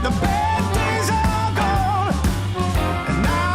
The bad days are gone, and now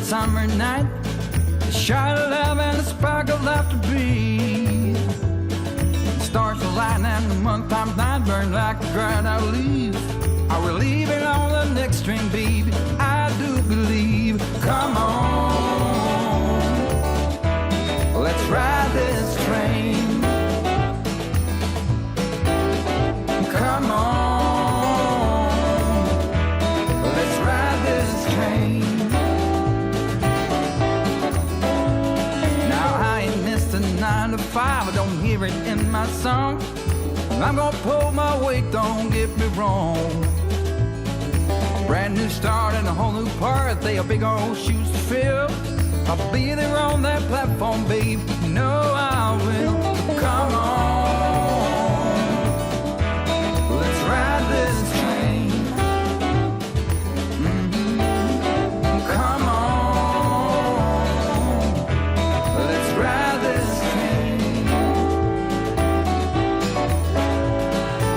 a summer night, a shot of love and a spark of laughter breathe. The stars align and the month times night burn like a dried out leaf. Are we leaving on the next train, baby? I do believe. Come on, let's ride this train. Come on, let's ride this train. Now I ain't missed a 9 to 5, I don't hear it in my song. I'm gonna pull my weight, don't get me wrong. Brand new start and a whole new part, they are big old shoes to fill. I'll be there on that platform, babe, you know I will. Come on, let's ride this train. Come on, let's ride this train.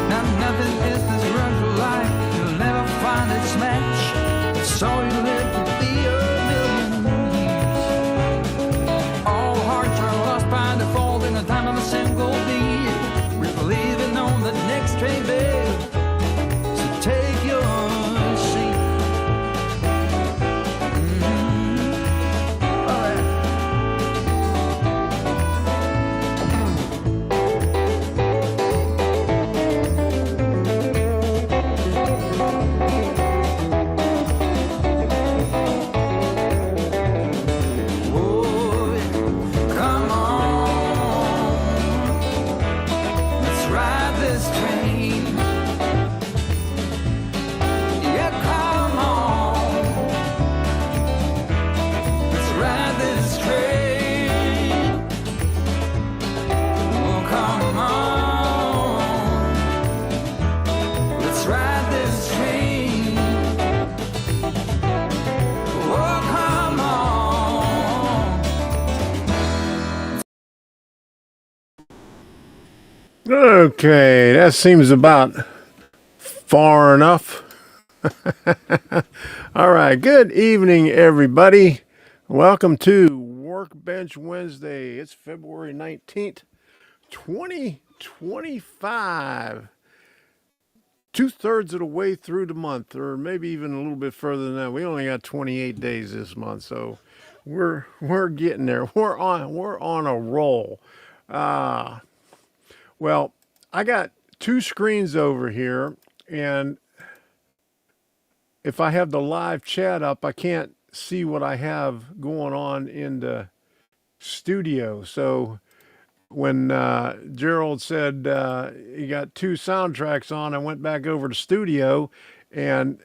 Now nothing is this run for life, you'll never find its match. So you live to be a million years. All hearts are lost by default in the time of a single beat. We're leaving on the next train, babe, so take your seat. All right. Oh, yeah. Come on, let's ride this train. Yeah, come on, let's ride this train. Oh, come on, let's ride this train. Oh, come on. Okay, that seems about far enough. All right, good evening, everybody. Welcome to Workbench Wednesday. It's February 19th, 2025. 2/3 of the way through the month, or maybe even a little bit further than that. We only got 28 days this month, so we're getting there. We're on a roll. Well, I got two screens over here, and if I have the live chat up, I can't see what I have going on in the studio. So when Gerald said he got two soundtracks on, I went back over to studio, and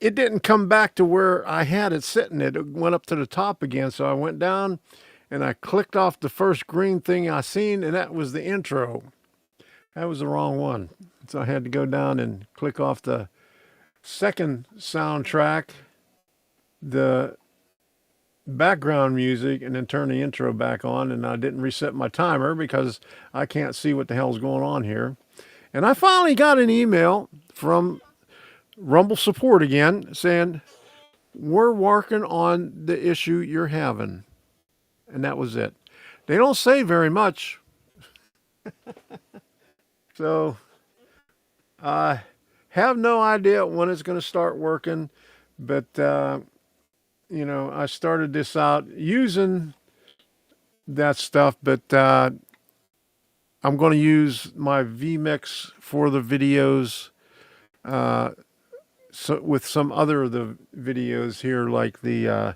it didn't come back to where I had it sitting. It went up to the top again. So I went down and I clicked off the first green thing I seen, and that was the intro. That was the wrong one. So I had to go down and click off the second soundtrack, the background music, and then turn the intro back on. And I didn't reset my timer because I can't see what the hell's going on here. And I finally got an email from Rumble support again saying, we're working on the issue you're having. And that was it. They don't say very much. So I have no idea when it's going to start working, but you know, I started this out using that stuff, but I'm going to use my vMix for the videos, so with some other of the videos here, like the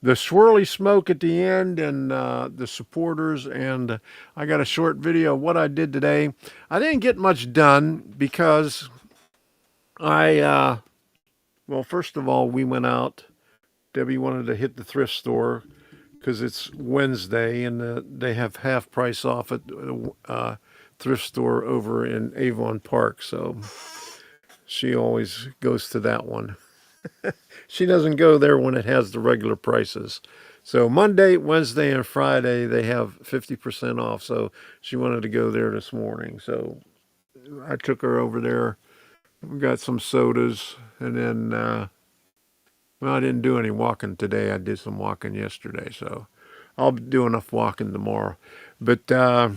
swirly smoke at the end, and the supporters, and I got a short video of what I did today. I didn't get much done because well, first of all, we went out. Debbie wanted to hit the thrift store because it's Wednesday, and they have half price off at the thrift store over in Avon Park, so she always goes to that one. She doesn't go there when it has the regular prices. So Monday, Wednesday, and Friday, they have 50% off. So she wanted to go there this morning. So I took her over there. We got some sodas, and then Well, I didn't do any walking today. I did some walking yesterday, so I'll do enough walking tomorrow. But I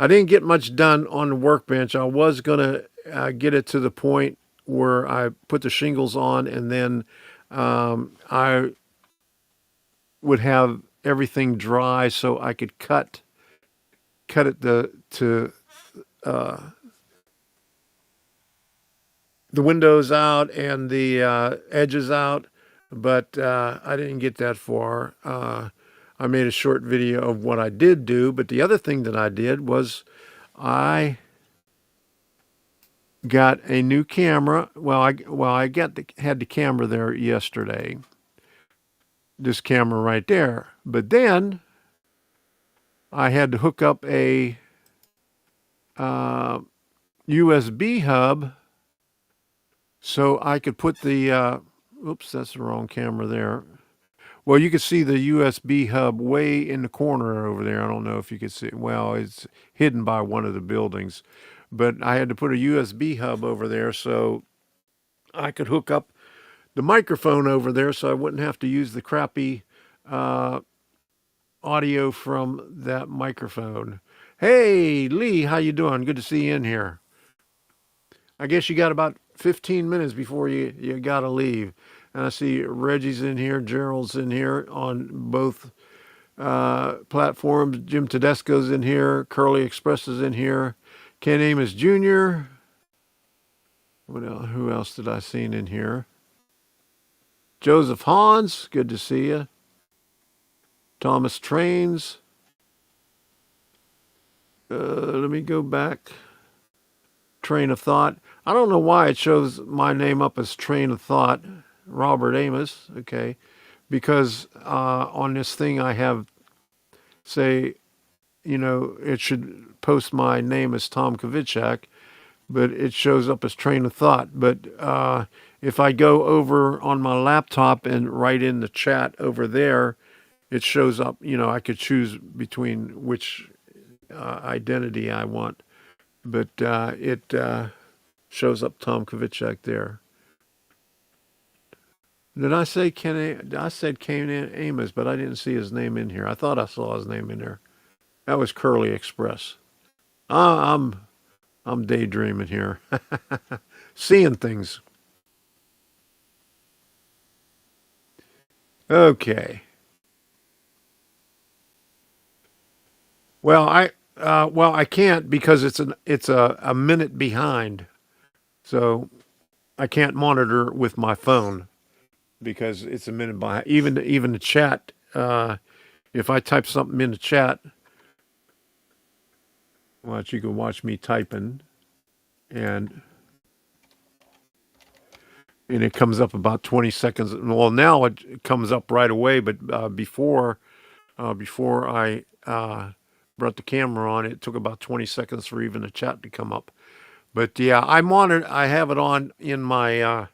didn't get much done on the workbench. I was going to get it to the point where I put the shingles on, and then I would have everything dry so I could cut it to the windows out and the edges out, but I didn't get that far. I made a short video of what I did do, but the other thing that I did was I got a new camera. I had the camera there yesterday. This camera right there, but then I had to hook up a USB hub so I could put the. Oops, that's the wrong camera there. Well, you can see the USB hub way in the corner over there. I don't know if you can see it. Well, it's hidden by one of the buildings. But I had to put a USB hub over there so I could hook up the microphone over there so I wouldn't have to use the crappy audio from that microphone. Hey, Lee, how you doing? Good to see you in here. I guess you got about 15 minutes before you got to leave. And I see Reggie's in here, Gerald's in here on both platforms. Jim Tedesco's in here. Curly Express is in here. Ken Amos Jr. What else? Who else did I see in here? Joseph Hans, good to see you. Thomas Trains. Let me go back. Train of Thought. I don't know why it shows my name up as Train of Thought. Robert Amos, okay, because on this thing I have, say, it should post my name as Tom Kvichak, but it shows up as Train of Thought. But if I go over on my laptop and write in the chat over there, it shows up, I could choose between which identity I want, but it shows up Tom Kvichak there. Did I say I said Ken Amos, but I didn't see his name in here. I thought I saw his name in there. That was Curly Express. I'm daydreaming here. Seeing things. Okay. Well, I can't because it's a minute behind. So I can't monitor with my phone because it's a minute behind. Even the chat, if I type something in the chat, you can watch me typing, and it comes up about 20 seconds. Well, now it comes up right away, but before I brought the camera on, it took about 20 seconds for even the chat to come up. But yeah, I have it on in my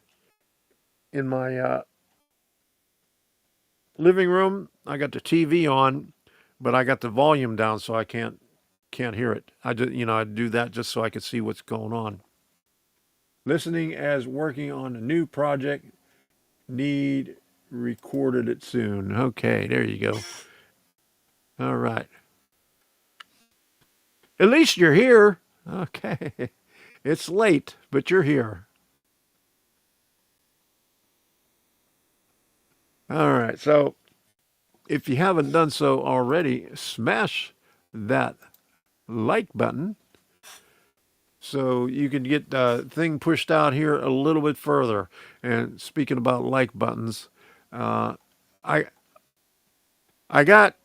living room. I got the TV on, but I got the volume down so I can't hear it. I do that just so I could see what's going on. Listening as working on a new project. Need recorded it soon. Okay, there you go. All right. At least you're here. Okay. It's late, but you're here. All right. So if you haven't done so already, smash that like button so you can get the thing pushed out here a little bit further. And speaking about like buttons, I got,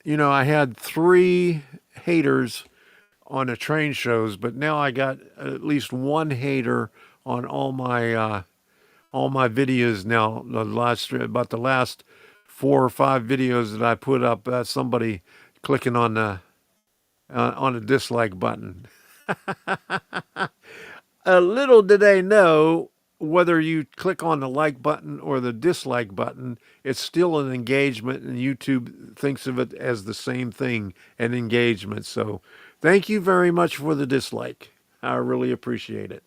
I had 3 haters on the train shows, but now I got at least 1 hater on all my videos now. About the last 4 or 5 videos that I put up, somebody clicking on the dislike button. Little did they know, whether you click on the like button or the dislike button, it's still an engagement, and YouTube thinks of it as the same thing, an engagement. So thank you very much for the dislike. I really appreciate it.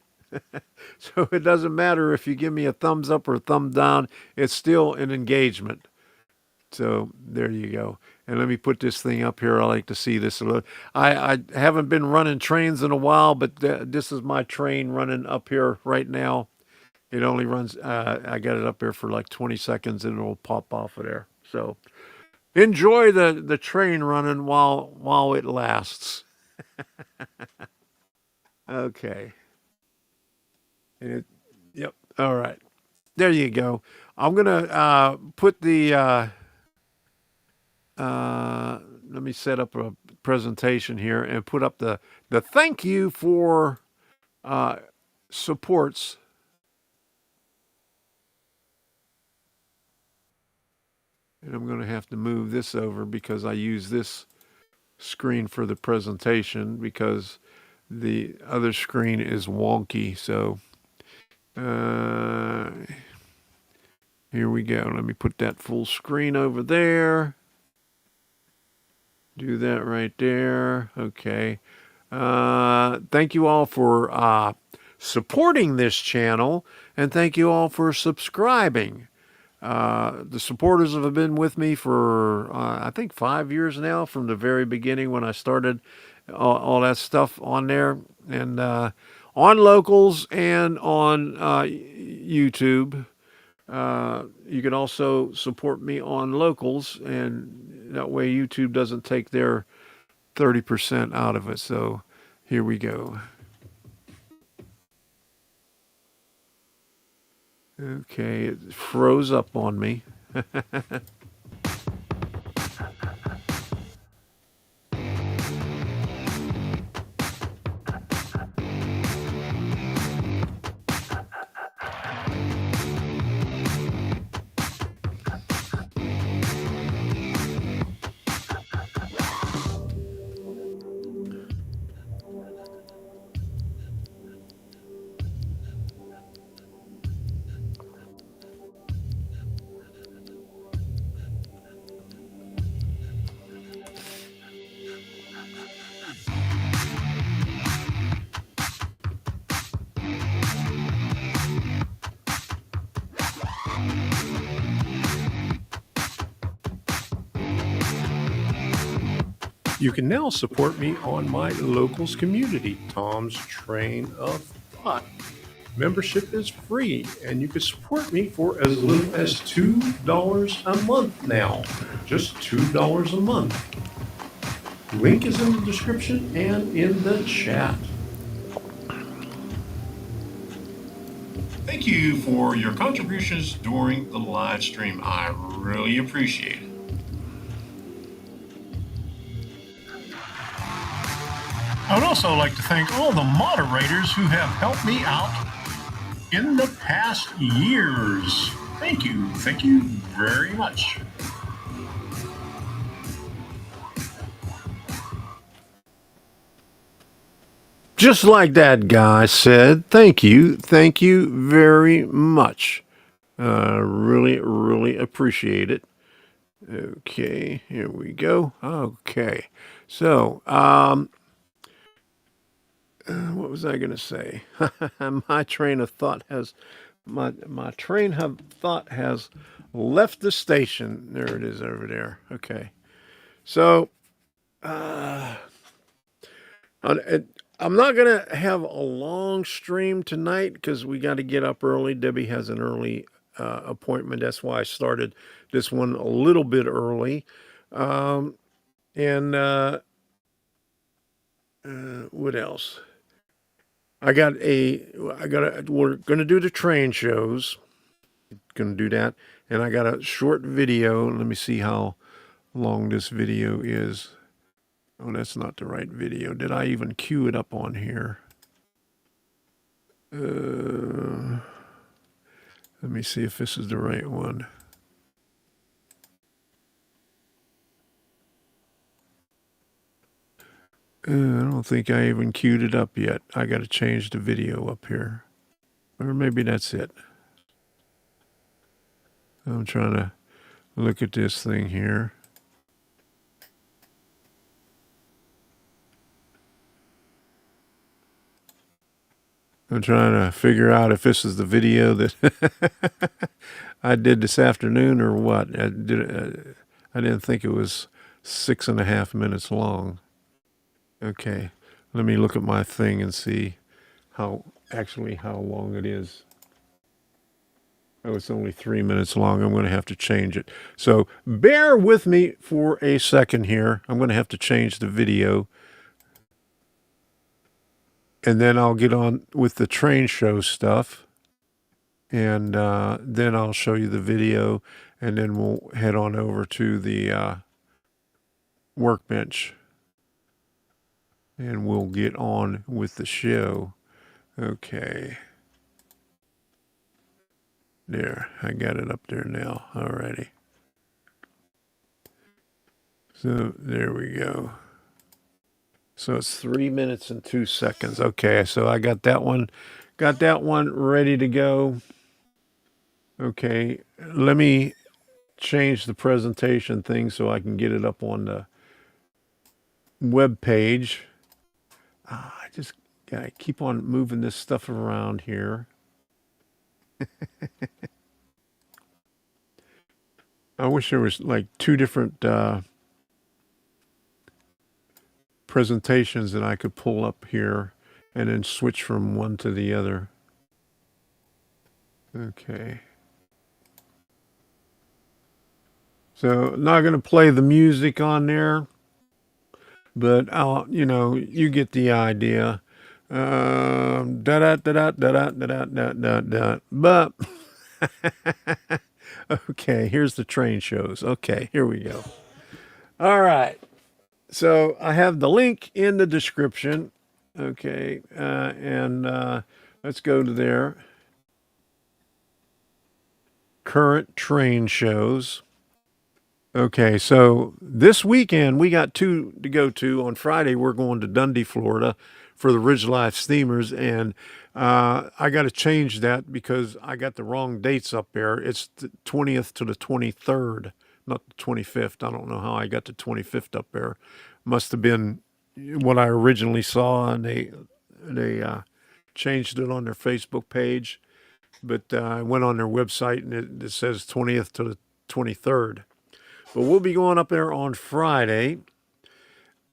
So it doesn't matter if you give me a thumbs up or a thumb down, it's still an engagement. So there you go. And let me put this thing up here. I like to see this a little. I haven't been running trains in a while, but this is my train running up here right now. It only runs, I got it up here for like 20 seconds and it'll pop off of there. So enjoy the train running while it lasts. Okay. And yep. All right. There you go. I'm going to put the, let me set up a presentation here and put up the thank you for supports. And I'm going to have to move this over because I use this screen for the presentation because the other screen is wonky. So here we go. Let me put that full screen over there. Do that right there. Okay. Thank you all for supporting this channel, and thank you all for subscribing. The supporters have been with me for, I think, 5 years now, from the very beginning when I started all that stuff on there, and on Locals and on YouTube. You can also support me on Locals, and that way YouTube doesn't take their 30% out of it. So here we go. Okay, it froze up on me. You can now support me on my Locals community, Tom's Train of Thought. Membership is free, and you can support me for as little as $2 a month now. Just $2 a month. Link is in the description and in the chat. Thank you for your contributions during the live stream. I really appreciate it. I would also like to thank all the moderators who have helped me out in the past years. Thank you. Thank you very much. Just like that guy said, thank you. Thank you very much. Really, really appreciate it. Okay, here we go. Okay. So, what was I going to say? My train of thought has left the station. There it is over there. Okay. So, I'm not going to have a long stream tonight because we got to get up early. Debbie has an early appointment. That's why I started this one a little bit early. And what else? we're going to do the train shows. Going to do that. And I got a short video. Let me see how long this video is. Oh, that's not the right video. Did I even queue it up on here? Let me see if this is the right one. I don't think I even queued it up yet. I got to change the video up here. Or maybe that's it. I'm trying to look at this thing here. I'm trying to figure out if this is the video that I did this afternoon or what. I didn't think it was 6.5 minutes long. Okay, let me look at my thing and see how long it is. Oh, it's only 3 minutes long. I'm going to have to change it. So bear with me for a second here. I'm going to have to change the video. And then I'll get on with the train show stuff. And then I'll show you the video. And then we'll head on over to the workbench. And we'll get on with the show. Okay. There, I got it up there now. Alrighty. So there we go. So it's 3 minutes and 2 seconds. Okay, so I got that one ready to go. Okay, let me change the presentation thing so I can get it up on the web page. I just gotta keep on moving this stuff around here. I wish there was like two different presentations that I could pull up here and then switch from one to the other. Okay. So not going to play the music on there, but you get the idea. Da da da da da da da da da. But okay, here's the train shows. Okay, here we go. All right. So I have the link in the description. Okay, and let's go to there. Current train shows. Okay, so this weekend we got two to go to. On Friday, we're going to Dundee, Florida for the Ridge Life Steamers, and I got to change that because I got the wrong dates up there. It's the 20th to the 23rd, not the 25th. I don't know how I got the 25th up there. Must have been what I originally saw, and they changed it on their Facebook page. But I went on their website, and it says 20th to the 23rd. But we'll be going up there on Friday,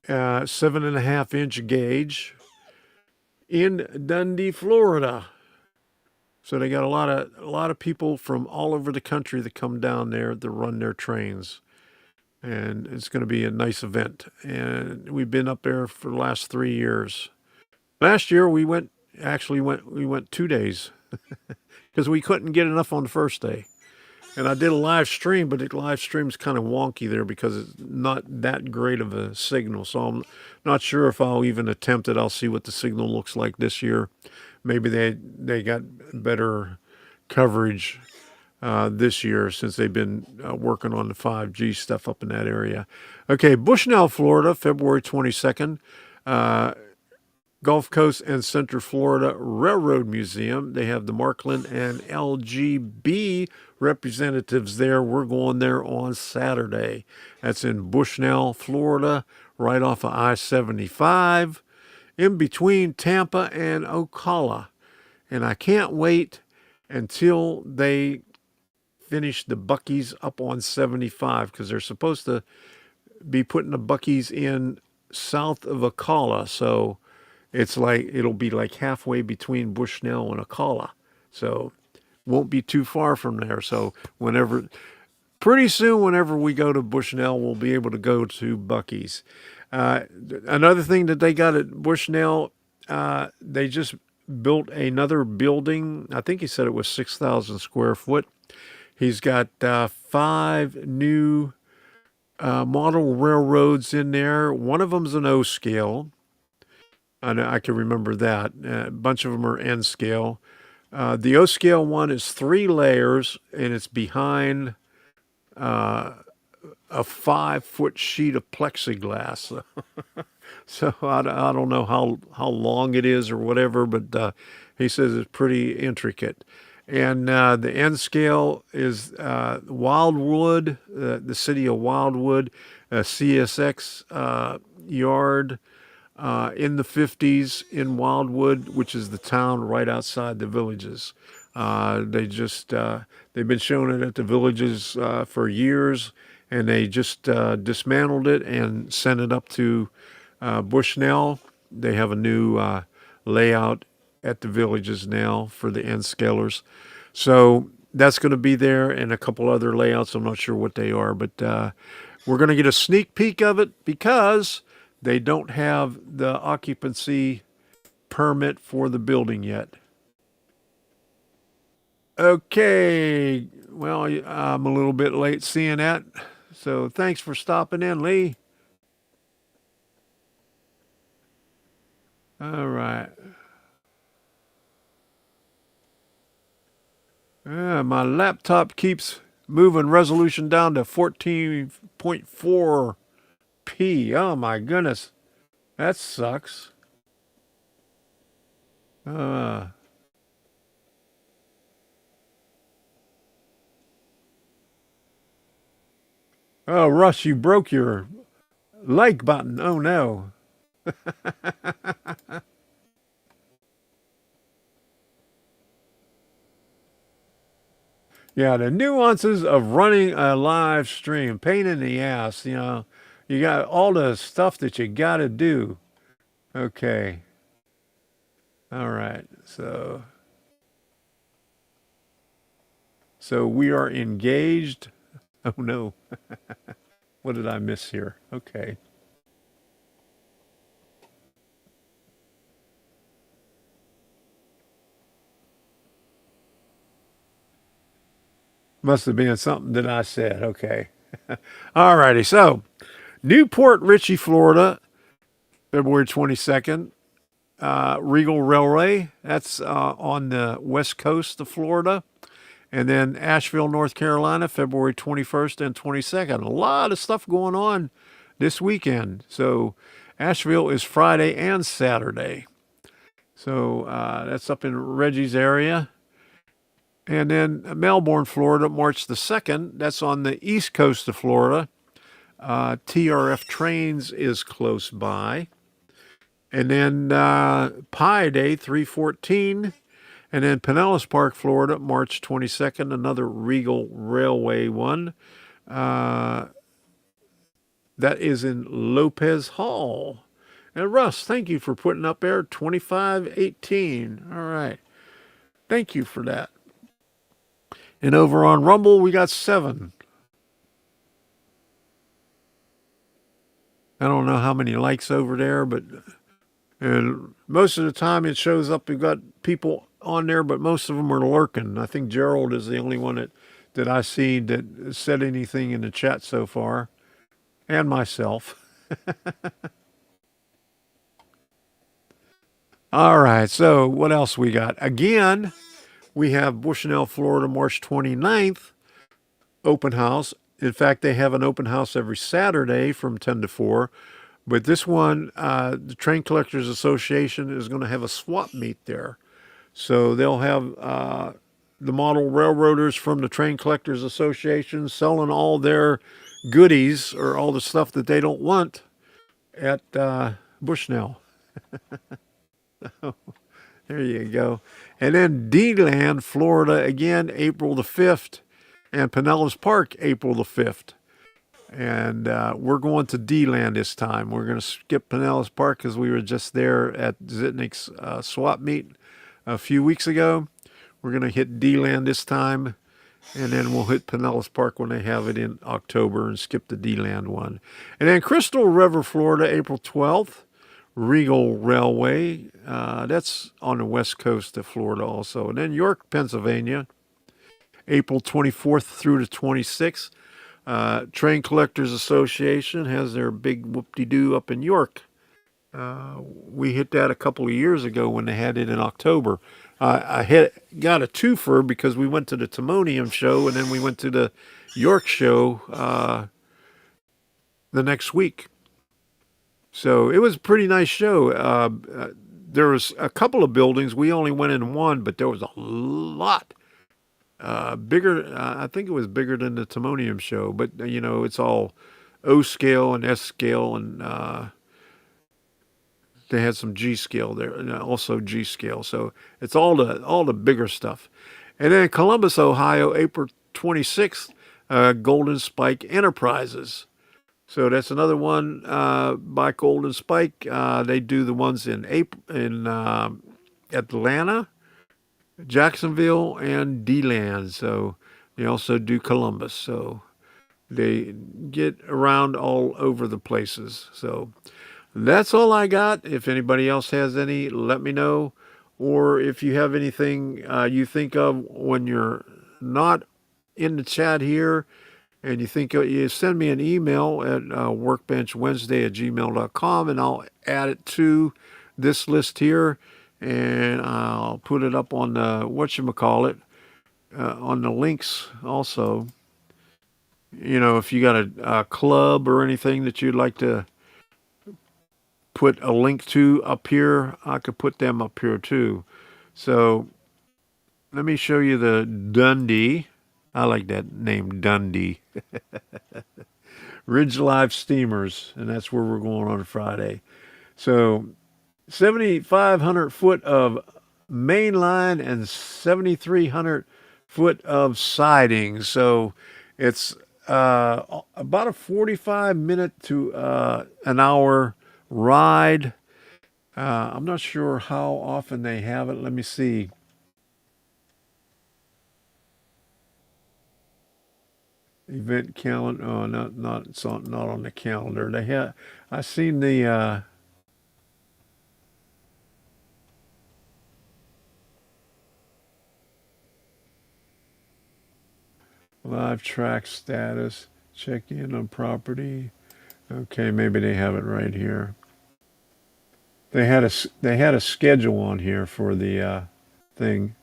7.5-inch gauge in Dundee, Florida. So they got a lot of people from all over the country that come down there to run their trains, and it's going to be a nice event. And we've been up there for the last 3 years. Last year we went 2 days because we couldn't get enough on the first day. And I did a live stream, but the live stream's kind of wonky there because it's not that great of a signal. So I'm not sure if I'll even attempt it. I'll see what the signal looks like this year. Maybe they got better coverage this year since they've been working on the 5G stuff up in that area. Okay, Bushnell, Florida, February 22nd. Gulf Coast and Central Florida Railroad Museum. They have the Markland and LGB representatives there. We're going there on Saturday. That's in Bushnell, Florida, right off of I-75, in between Tampa and Ocala. And I can't wait until they finish the Buc-ee's up on 75 because they're supposed to be putting the Buc-ee's in south of Ocala. So it'll be like halfway between Bushnell and Ocala. So won't be too far from there. So pretty soon, whenever we go to Bushnell, we'll be able to go to Buc-ee's. Another thing that they got at Bushnell, they just built another building. I think he said it was 6,000 square foot. He's got 5 new model railroads in there. One of them's an O scale. I can remember that. A bunch of them are N scale. The O scale one is 3 layers, and it's behind a 5-foot sheet of plexiglass. So I don't know how long it is or whatever, but he says it's pretty intricate. And the N scale is Wildwood, the city of Wildwood, CSX yard. in the 50s in Wildwood, which is the town right outside the villages. They've been showing it at the villages for years, and they just dismantled it and sent it up to Bushnell. They have a new layout at the villages now for the N scalers. So that's going to be there, and a couple other layouts. I'm not sure what they are, but we're going to get a sneak peek of it because they don't have the occupancy permit for the building yet. Okay, well, I'm a little bit late seeing that, so thanks for stopping in, Lee. All right. My laptop keeps moving resolution down to 14.4p. Oh my goodness, that sucks. Uh, oh, Russ, you broke your like button. Oh no. Yeah, the nuances of running a live stream, pain in the ass, you know. You got all the stuff that you got to do. Okay. All right. So we are engaged. Oh no. What did I miss here? Okay. Must have been something that I said. Okay. All righty. So, Newport Richey, Florida, February 22nd. Regal Railway, that's on the west coast of Florida. And then Asheville, North Carolina, February 21st and 22nd. A lot of stuff going on this weekend. So, Asheville is Friday and Saturday. So, that's up in Reggie's area. And then Melbourne, Florida, March the 2nd. That's on the east coast of Florida. TRF Trains is close by. And then Pi Day, 314. And then Pinellas Park, Florida, March 22nd, another Regal Railway one. That is in Lopez Hall. And Russ, thank you for putting up there 2518. All right. Thank you for that. And over on Rumble, we got 7. I don't know how many likes over there, but and most of the time it shows up we've got people on there, but most of them are lurking. I think Gerald is the only one that I see that said anything in the chat so far, and myself. All right, so what else we got? Again, we have Bushnell, Florida, March 29th, open house. In fact, they have an open house every Saturday from 10 to 4. But this one, the Train Collectors Association is going to have a swap meet there. So they'll have the model railroaders from the Train Collectors Association selling all their goodies or all the stuff that they don't want at Bushnell. There you go. And then D-Land, Florida, again, April the 5th. And Pinellas Park, April the 5th. And we're going to D-Land this time. We're going to skip Pinellas Park because we were just there at Zitnik's swap meet a few weeks ago. We're going to hit D-Land this time. And then we'll hit Pinellas Park when they have it in October and skip the D-Land one. And then Crystal River, Florida, April 12th. Regal Railway. That's on the west coast of Florida also. And then York, Pennsylvania, April 24th through the 26th. Train Collectors Association has their big whoop-de-doo up in York. We hit that a couple of years ago when they had it in October. I got a twofer because we went to the Timonium show and then we went to the York show the next week. So it was a pretty nice show. There was a couple of buildings. We only went in one, but there was a lot bigger. I think it was bigger than the Timonium show. But, it's all O scale and S scale. And they had some G scale there, and also G scale. So it's all the bigger stuff. And then Columbus, Ohio, April 26th, Golden Spike Enterprises. So that's another one by Golden Spike. They do the ones in Atlanta, Jacksonville, and DeLand. So they also do Columbus. So they get around all over the places. So that's all I got. If anybody else has any, let me know. Or if you have anything you think of when you're not in the chat here and you think you send me an email at workbenchwednesday@gmail.com, and I'll add it to this list here, and I'll put it up on the whatchamacallit, on the links also. If you got a club or anything that you'd like to put a link to up here, I could put them up here too. So let me show you the Dundee. I like that name, Dundee. Ridge Live Steamers, and that's where we're going on Friday. So 7,500 foot of main line and 7,300 foot of siding. So it's about a 45-minute to an hour ride. I'm not sure how often they have it. Let me see. Event calendar. Oh, it's not on the calendar. I seen the live track status. Check in on property. Okay, maybe they have it right here. They had a schedule on here for the thing.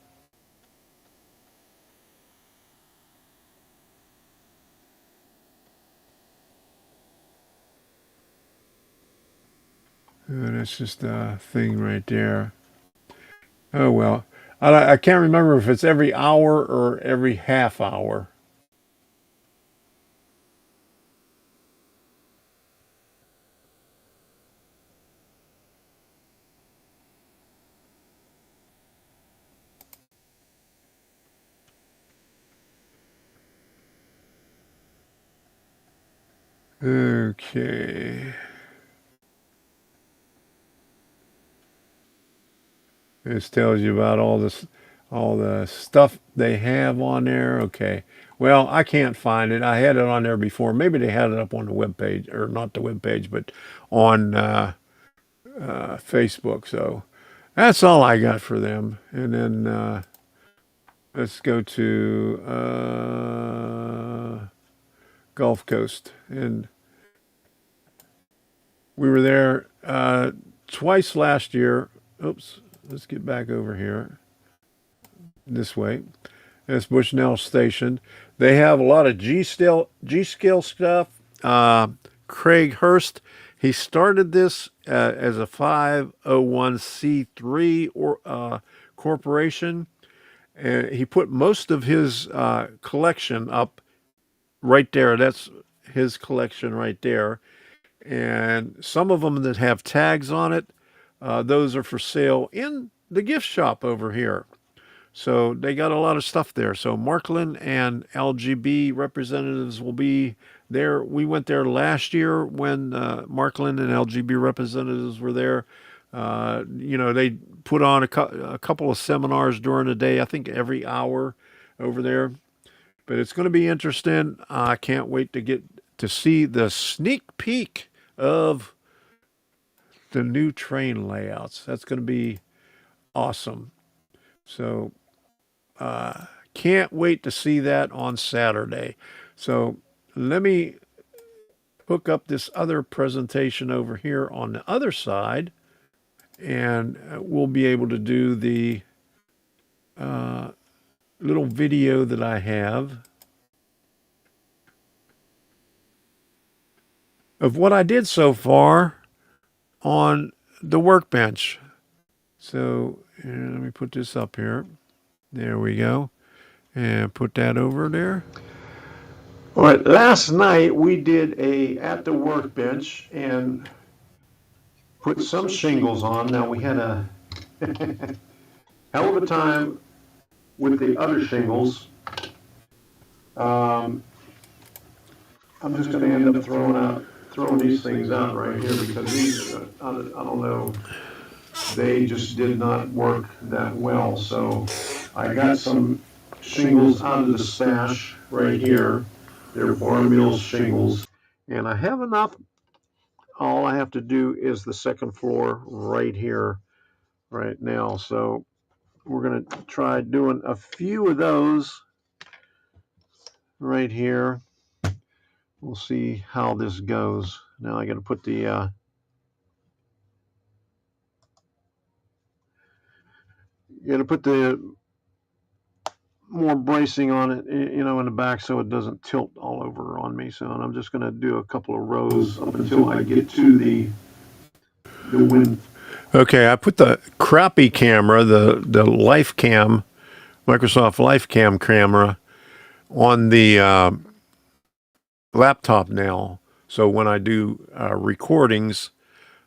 That's just a thing right there. Oh well, I can't remember if it's every hour or every half hour. Okay. This tells you about all the stuff they have on there. Okay. Well, I can't find it. I had it on there before. Maybe they had it up on the web page, or not the web page, but on Facebook. So that's all I got for them. And then let's go to Gulf Coast, and we were there twice last year. Oops. Let's get back over here this way. That's Bushnell Station. They have a lot of G-scale stuff. Craig Hurst, he started this as a 501c3 corporation, and he put most of his collection up right there. That's his collection right there. And some of them that have tags on it, those are for sale in the gift shop over here. So they got a lot of stuff there. So Markland and LGB representatives will be there. We went there last year when Markland and LGB representatives were there. They put on a couple of seminars during the day, I think every hour over there. But it's going to be interesting. I can't wait to get to see the sneak peek of the new train layouts. That's going to be awesome. So can't wait to see that on Saturday. So let me hook up this other presentation over here on the other side, and we'll be able to do the little video that I have of what I did so far on the workbench. So let me put this up here. There we go. And put that over there. All right, last night we did a at the workbench, and put some shingles on. Now we had a hell of a time with the other shingles. I'm just going to end up throwing these things out right here because these, I don't know, they just did not work that well. So I got some shingles out of the stash right here. They're Bar Mills shingles, and I have enough. All I have to do is the second floor right here, right now. So we're going to try doing a few of those right here. We'll see how this goes. Now I got to put the more bracing on it, you know, in the back so it doesn't tilt all over on me. So, and I'm just going to do a couple of rows up until I get to the wind. Okay, I put the crappie camera, the Life Cam, Microsoft Life Cam camera, on the laptop now. So when I do recordings,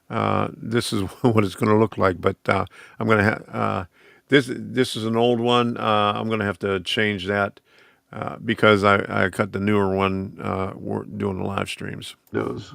this is what it's going to look like. But I'm going to have this is an old one. I'm going to have to change that because I cut the newer one. We're doing the live streams. Those.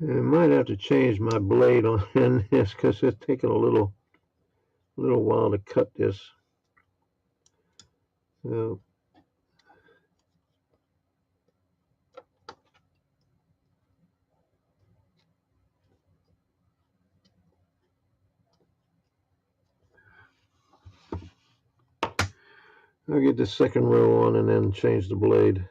I might have to change my blade on this because it's taking a little while to cut this. So I'll get the second row on and then change the blade.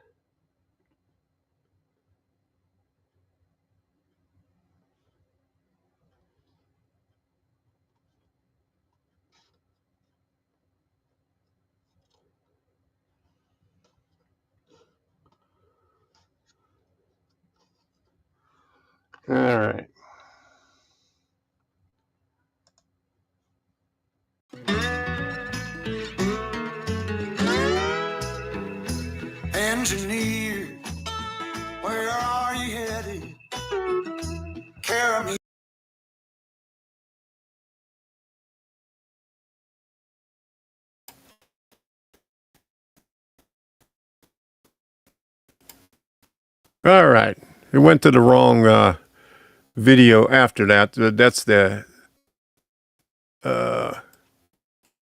All right. Engineer, where are you headed? Carry me. All right. It went to the wrong video after that. That's the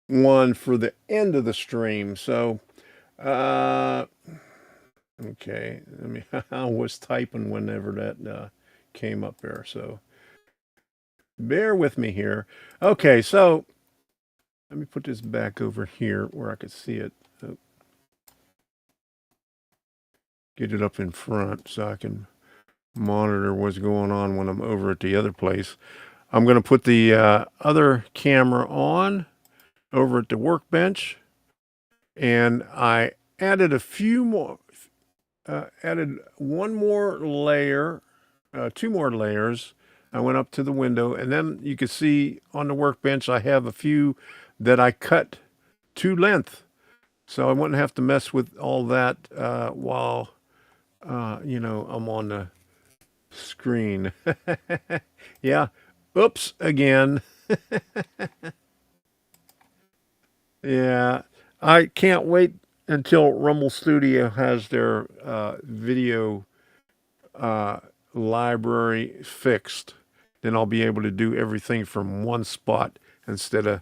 one for the end of the stream. So, okay. I mean, I was typing whenever that came up there. So, bear with me here. Okay. So, let me put this back over here where I could see it. Get it up in front so I can monitor what's going on when I'm over at the other place. I'm going to put the other camera on over at the workbench, and I added a few more, added one more layer, two more layers. I went up to the window, and then you can see on the workbench I have a few that I cut to length, so I wouldn't have to mess with all that while you know, I'm on the screen. Yeah. Oops, again. Yeah. I can't wait until Rumble Studio has their video library fixed, then I'll be able to do everything from one spot instead of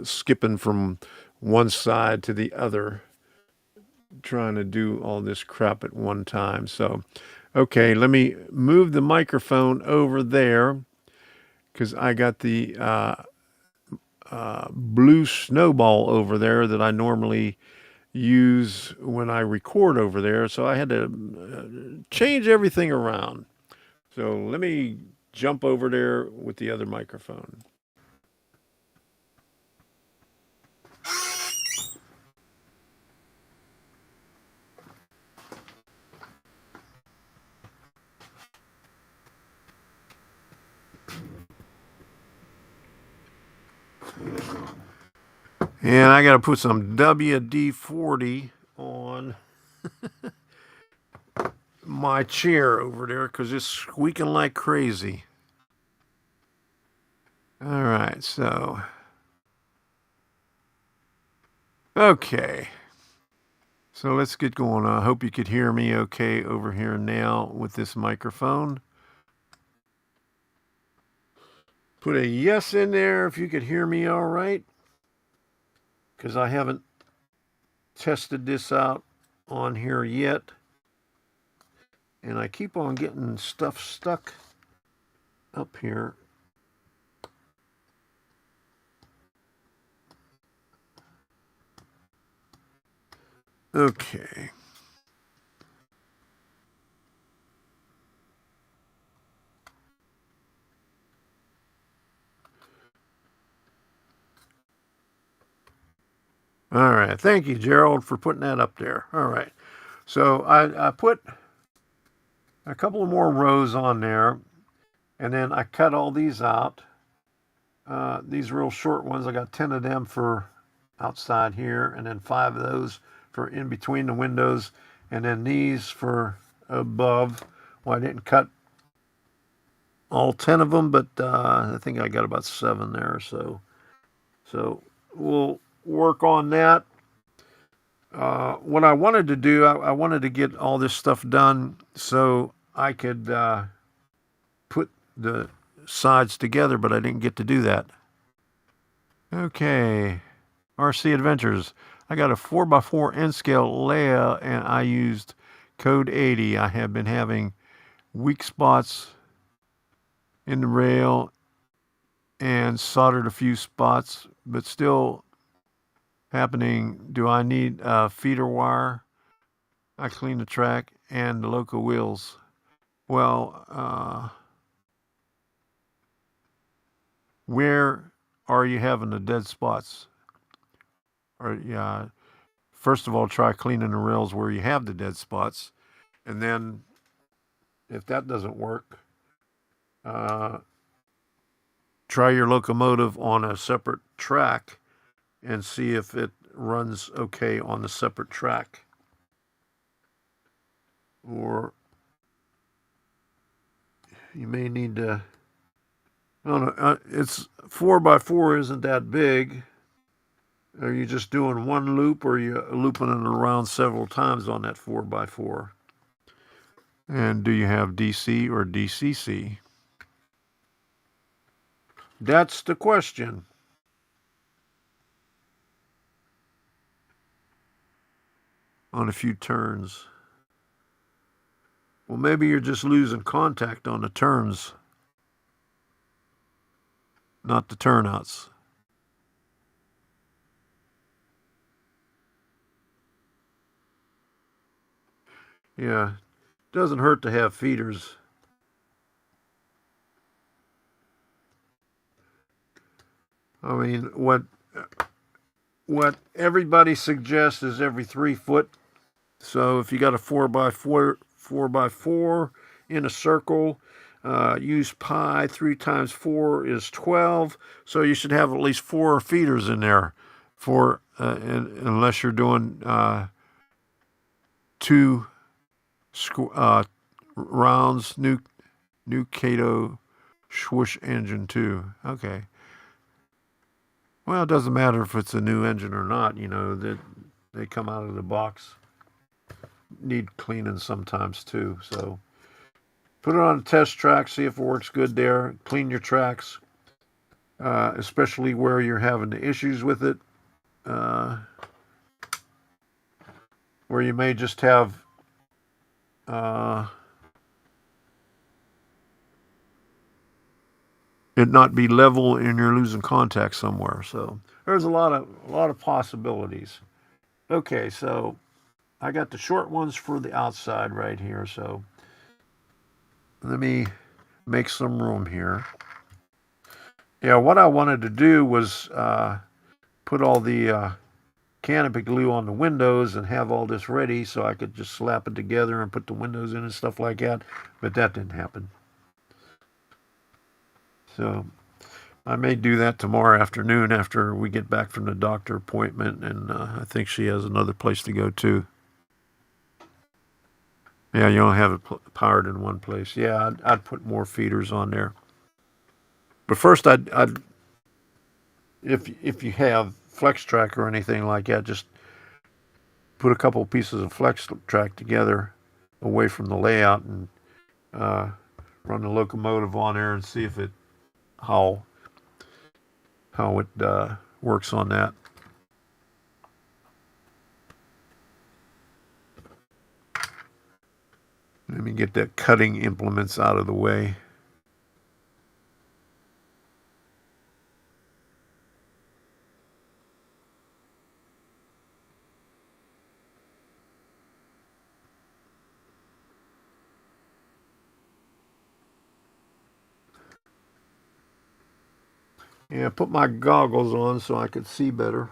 skipping from one side to the other, trying to do all this crap at one time. So, okay, let me move the microphone over there because I got the blue snowball over there that I normally use when I record over there. So I had to change everything around. So let me jump over there with the other microphone. And I got to put some WD-40 on my chair over there because it's squeaking like crazy. All right, so. Okay. So let's get going. I hope you could hear me okay over here now with this microphone. Put a yes in there if you could hear me all right, because I haven't tested this out on here yet. And I keep on getting stuff stuck up here. Okay. All right. Thank you, Gerald, for putting that up there. All right. So I put a couple of more rows on there, and then I cut all these out. These real short ones, I got 10 of them for outside here, and then 5 of those for in between the windows, and then these for above. Well, I didn't cut all 10 of them, but I think I got about 7 there or so. So we'll work on that. What I wanted to do, I wanted to get all this stuff done so I could put the sides together, but I didn't get to do that. Okay, RC Adventures. I got a 4x4 N-scale layout, and I used code 80. I have been having weak spots in the rail and soldered a few spots, but still happening. Do I need feeder wire? I cleaned the track and the local wheels. Well, where are you having the dead spots? Or first of all, try cleaning the rails where you have the dead spots, and then if that doesn't work, try your locomotive on a separate track and see if it runs okay on the separate track. Or you may need to, I don't know, it's 4x4 isn't that big. Are you just doing one loop, or are you looping it around several times on that 4x4? And do you have DC or DCC? That's the question. On a few turns. Well, maybe you're just losing contact on the turns, not the turnouts. Yeah, doesn't hurt to have feeders. I mean, what everybody suggests is every 3 foot. So if you got a 4x4 in a circle, use pi. 3 times 4 is 12. So you should have at least 4 feeders in there for unless you're doing 2 rounds, new Cato swoosh engine 2. Okay. Well, it doesn't matter if it's a new engine or not, that they come out of the box. Need cleaning sometimes too. So Put it on a test track, see if it works good there. Clean your tracks, especially where you're having the issues with it, where you may just have it not be level and you're losing contact somewhere. So there's a lot of possibilities. Okay, so I got the short ones for the outside right here. So let me make some room here. Yeah, what I wanted to do was put all the canopy glue on the windows and have all this ready so I could just slap it together and put the windows in and stuff like that. But that didn't happen. So I may do that tomorrow afternoon after we get back from the doctor appointment, and I think she has another place to go to. Yeah, you only have it powered in one place. Yeah, I'd put more feeders on there. But first, I'd if you have flex track or anything like that, just put a couple of pieces of flex track together away from the layout and run the locomotive on there and see if it how it works on that. Let me get the cutting implements out of the way. Yeah, put my goggles on so I could see better.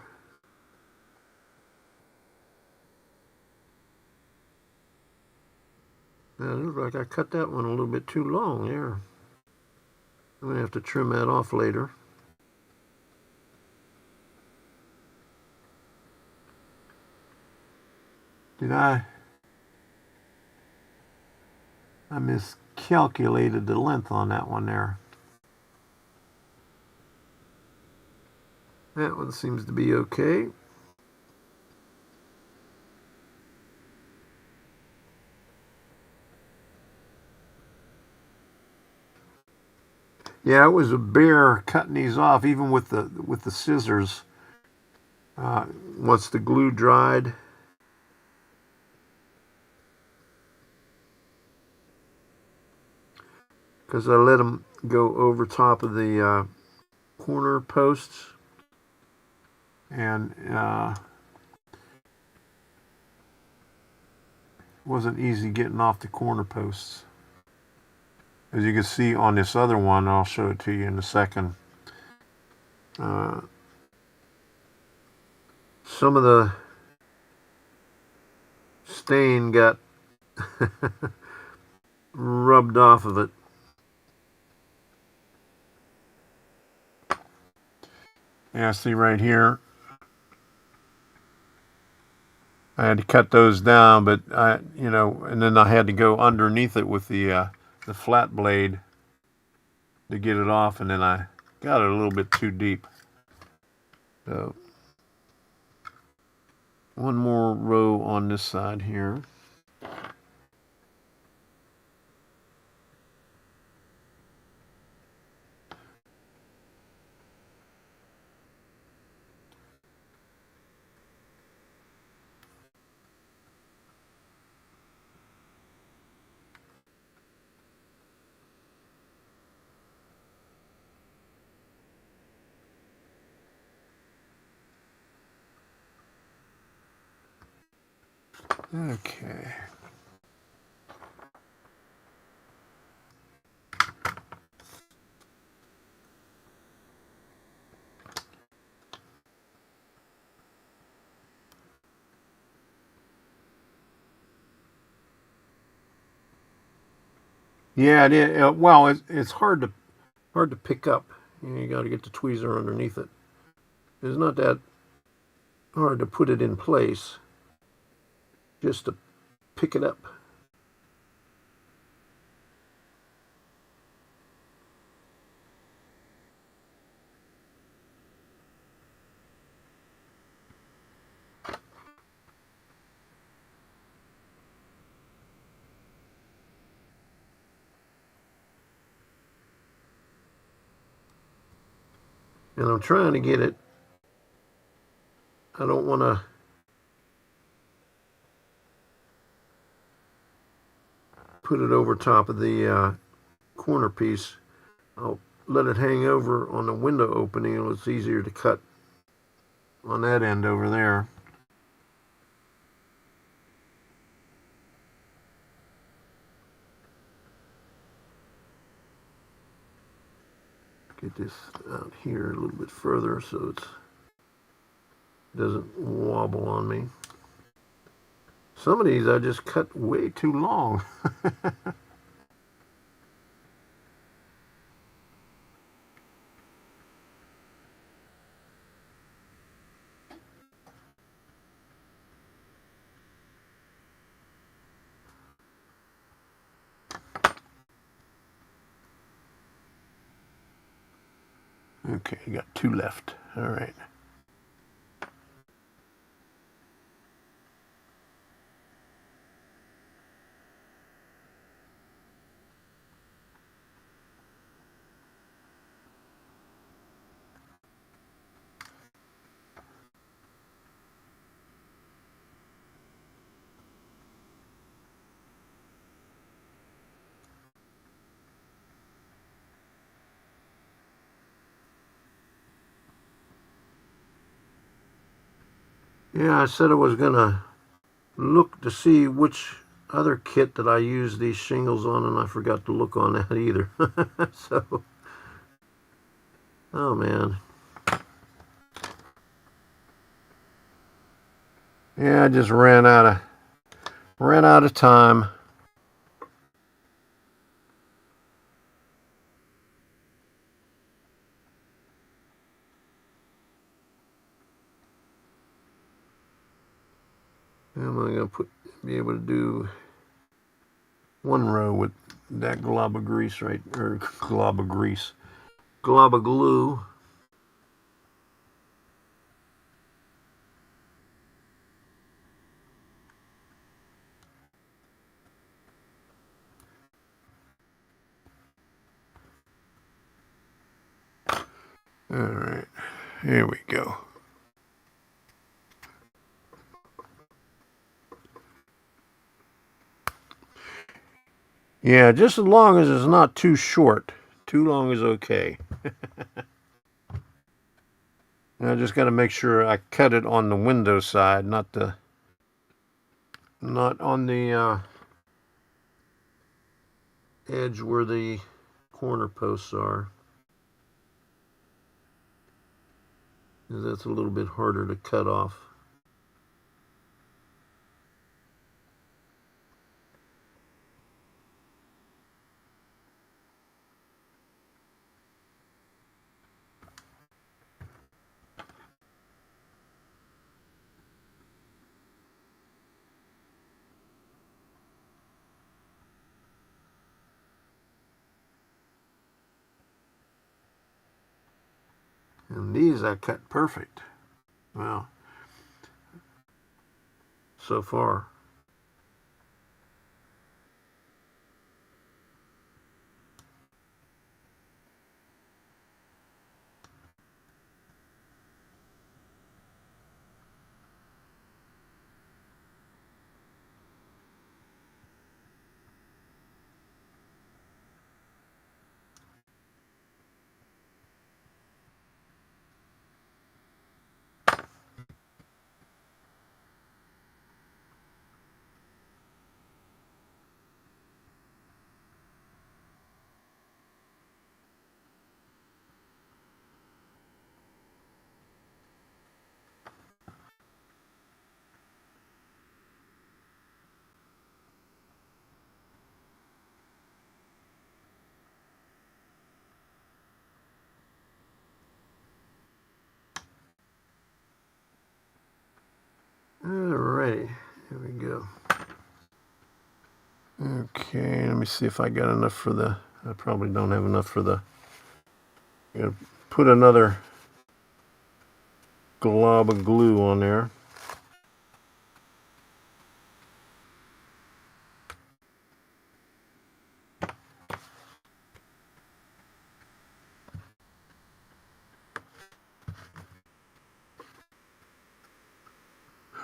Yeah, it looks like I cut that one a little bit too long there. I'm going to have to trim that off later. I miscalculated the length on that one there. That one seems to be okay. Yeah, it was a bear cutting these off, even with the scissors. Once the glue dried, because I let them go over top of the corner posts, and wasn't easy getting off the corner posts. As you can see on this other one, I'll show it to you in a second. Some of the stain got rubbed off of it. Yeah, see right here. I had to cut those down, but and then I had to go underneath it with the flat blade to get it off, and then I got it a little bit too deep. So one more row on this side here. Okay. Yeah, it is. Well, it's hard to pick up. You got to get the tweezer underneath it. It's not that hard to put it in place, just to pick it up. And I'm trying to get it. I don't want to put it over top of the corner piece. I'll let it hang over on the window opening, and it's easier to cut on that end over there. Get this out here a little bit further so it doesn't wobble on me. Some of these I just cut way too long. Okay, you got 2 left. All right. Yeah, I said I was gonna look to see which other kit that I use these shingles on, and I forgot to look on that either. So, oh man. Yeah, I just ran out of time. Am I gonna be able to do 1 row with that glob of grease glob of glue? All right, here we go. Yeah, just as long as it's not too short. Too long is okay. I just got to make sure I cut it on the window side, not on the edge where the corner posts are. That's a little bit harder to cut off. And these I cut perfect. Well, so far. Alrighty, here we go. Okay, let me see if I got enough for the. I probably don't have enough for the. I'm gonna put another glob of glue on there.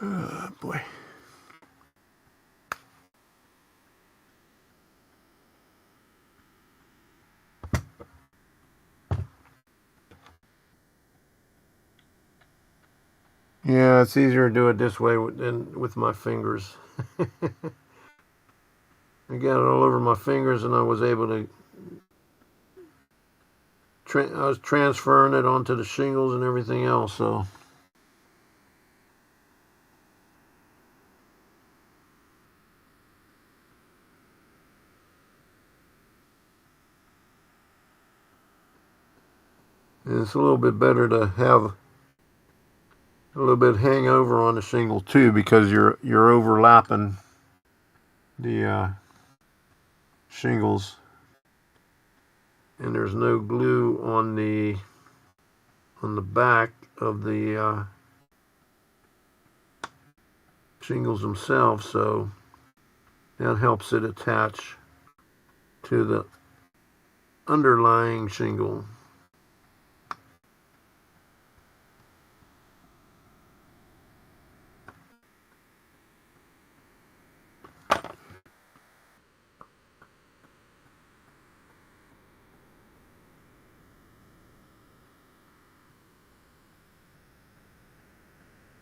Oh boy. Yeah, it's easier to do it this way than with my fingers. I got it all over my fingers, and I was able to. I was transferring it onto the shingles and everything else. So. And it's a little bit better to have a little bit hang over on the shingle too, because you're overlapping the shingles, and there's no glue on the back of the shingles themselves, so that helps it attach to the underlying shingle.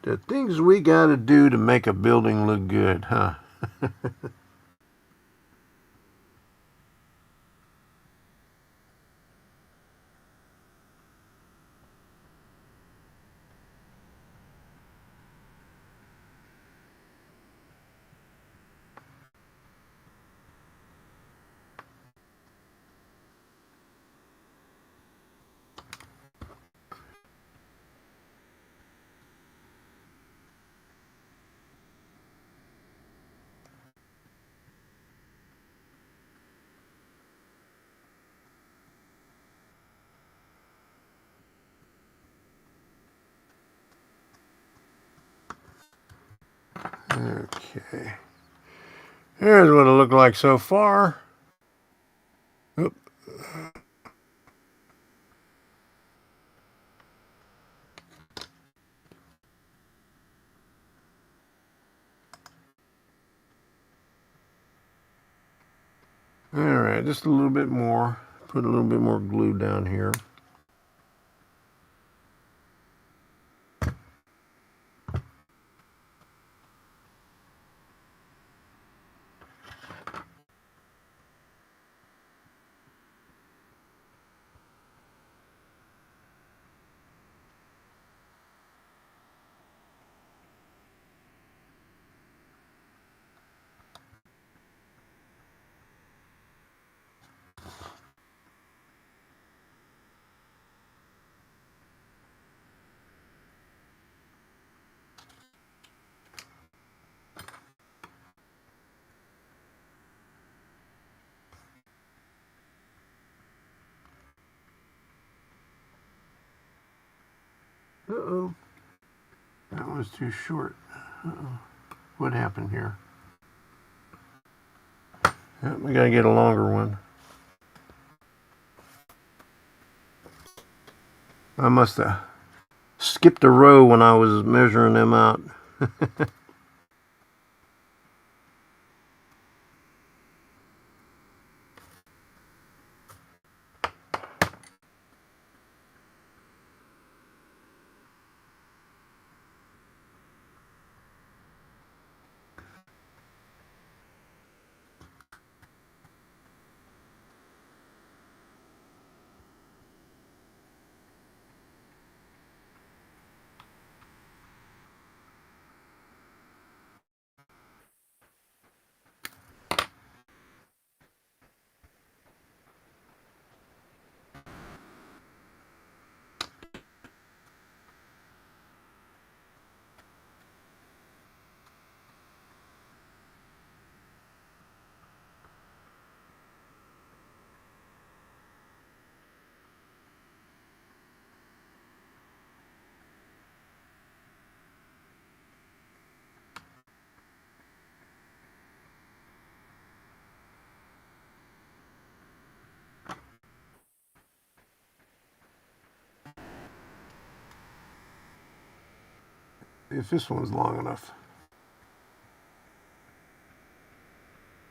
The things we gotta do to make a building look good, huh? Okay. Here's what it looked like so far. Oop. All right, just a little bit more. Put a little bit more glue down here. Uh-oh. That was too short. Uh-oh. What happened here? Yep, we gotta get a longer one. I must have skipped a row when I was measuring them out. if this one's long enough.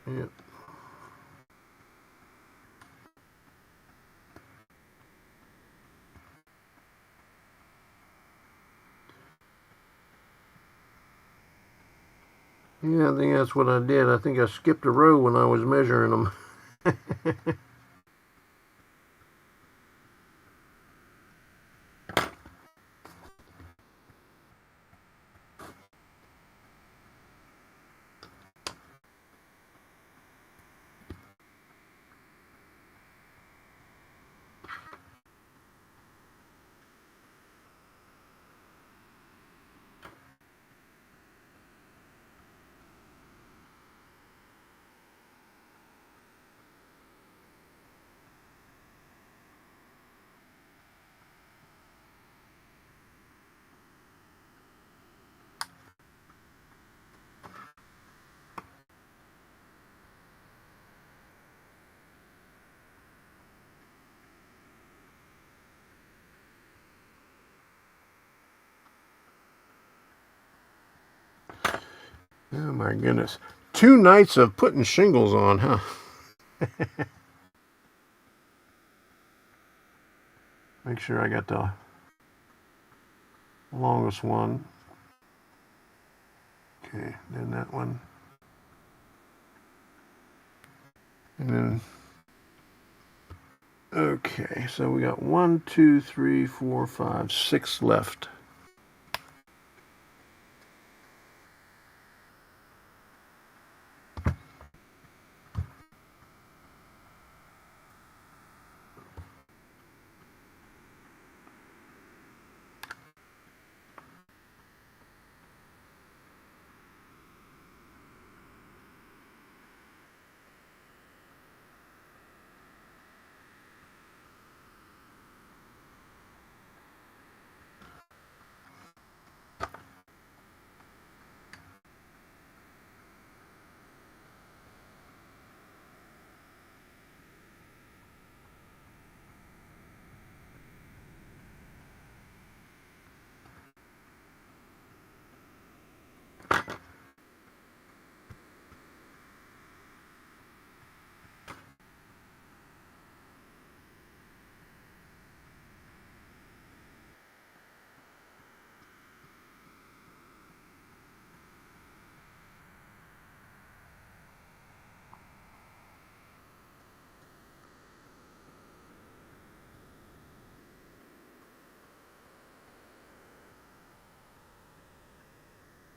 Yep. Yeah, I think that's what I did. I think I skipped a row when I was measuring them. Oh my goodness. 2 nights of putting shingles on, huh? Make sure I got the longest one. Okay, then that one. And then, okay, so we got 1, 2, 3, 4, 5, 6 left.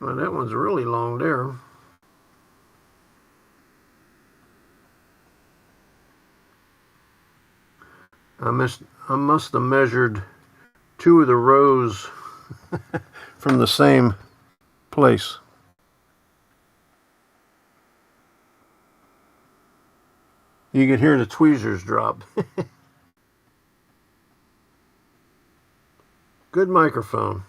Well, that one's really long there. I must have measured 2 of the rows from the same place. You could hear the tweezers drop. Good microphone.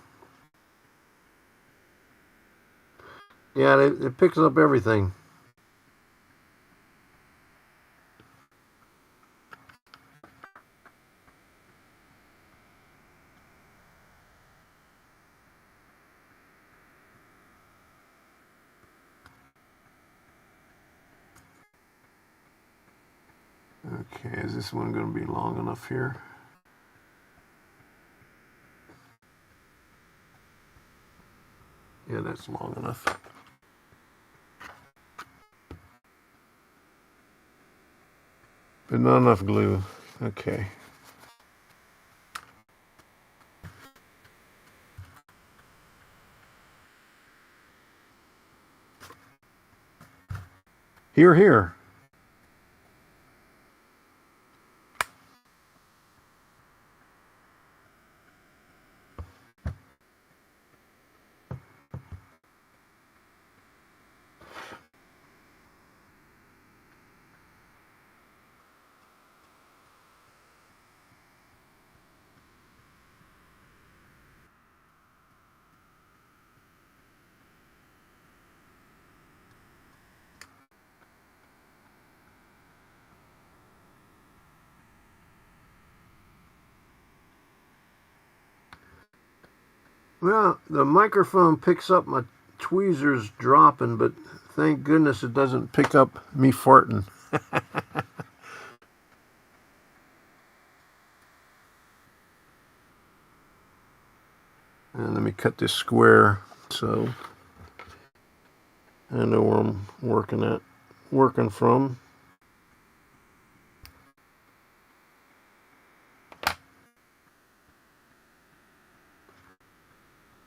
Yeah, it picks up everything. Okay, is this one going to be long enough here? Yeah, that's long enough. But not enough glue. Okay. Here, here. Well, the microphone picks up my tweezers dropping, but thank goodness it doesn't pick up me farting. And let me cut this square so I know where I'm working from.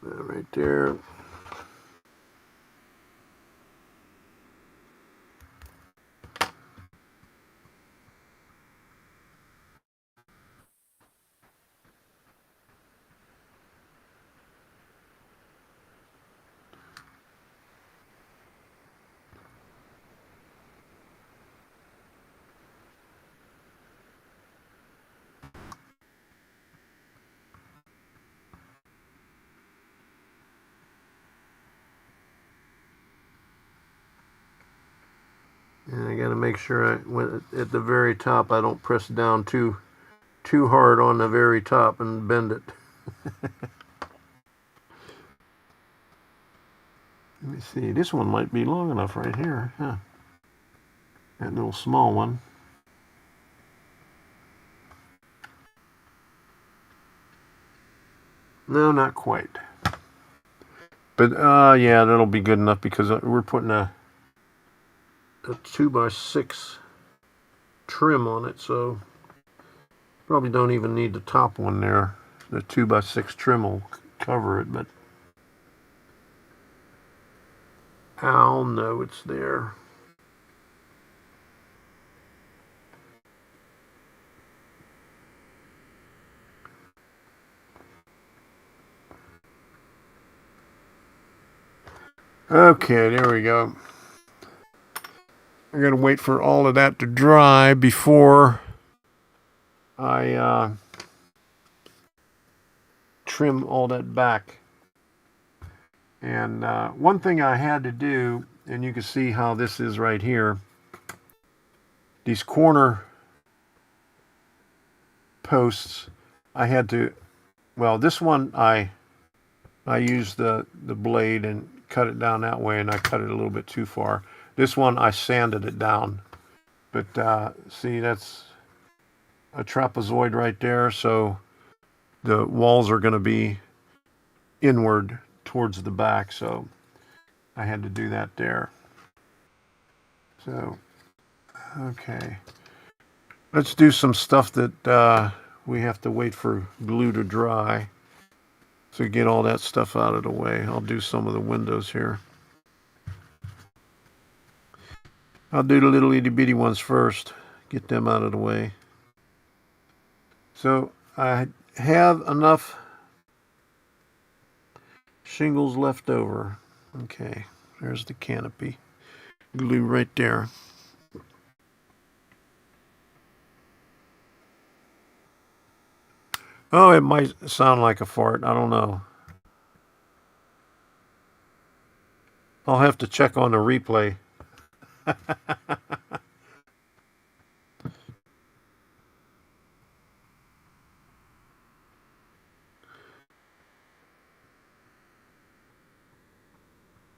Right there. And I got to make sure when at the very top I don't press down too hard on the very top and bend it. Let me see. This one might be long enough right here. Huh. That little small one. No, not quite. But yeah, that'll be good enough because we're putting a 2x6 trim on it, so probably don't even need the top one there. The 2x6 trim will cover it, but I'll know it's there. Okay, there we go. I'm gonna wait for all of that to dry before I trim all that back. And one thing I had to do, and you can see how this is right here, these corner posts, I had to, well, this one I used the blade and cut it down that way, and I cut it a little bit too far. This one I sanded it down, but see, that's a trapezoid right there, so the walls are going to be inward towards the back, so I had to do that there. So okay, let's do some stuff that we have to wait for glue to dry. So get all that stuff out of the way. I'll do some of the windows here. I'll do the little itty bitty ones first. Get them out of the way. So I have enough shingles left over. Okay, there's the canopy. Glue right there. Oh, it might sound like a fart. I don't know. I'll have to check on the replay.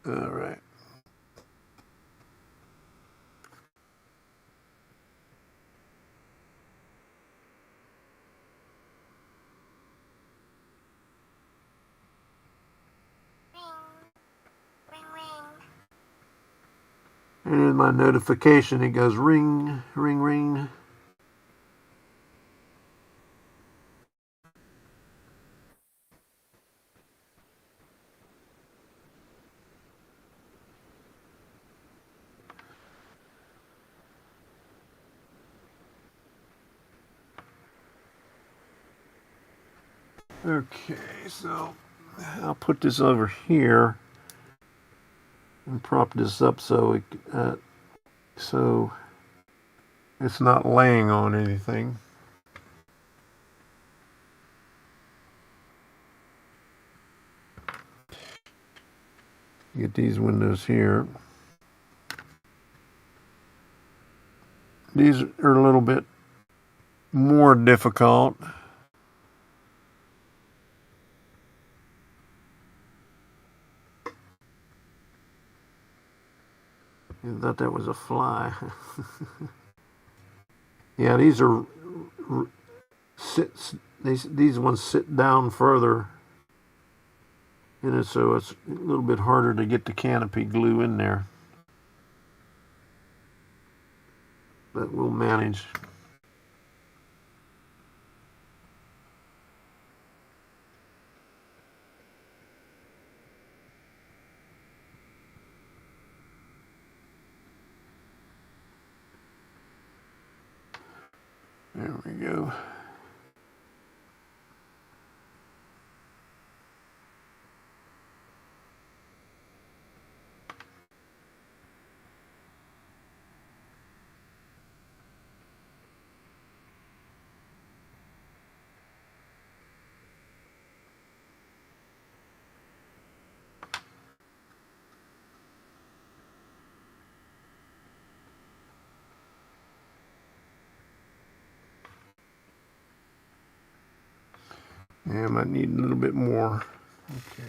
All right. And my notification, it goes ring, ring, ring. Okay, so I'll put this over here and prop this up so so it's not laying on anything. Get these windows here. These are a little bit more difficult. I thought that was a fly. Yeah, these are these ones sit down further in it, so it's a little bit harder to get the canopy glue in there. But we'll manage. There we go. Yeah, I might need a little bit more. Okay.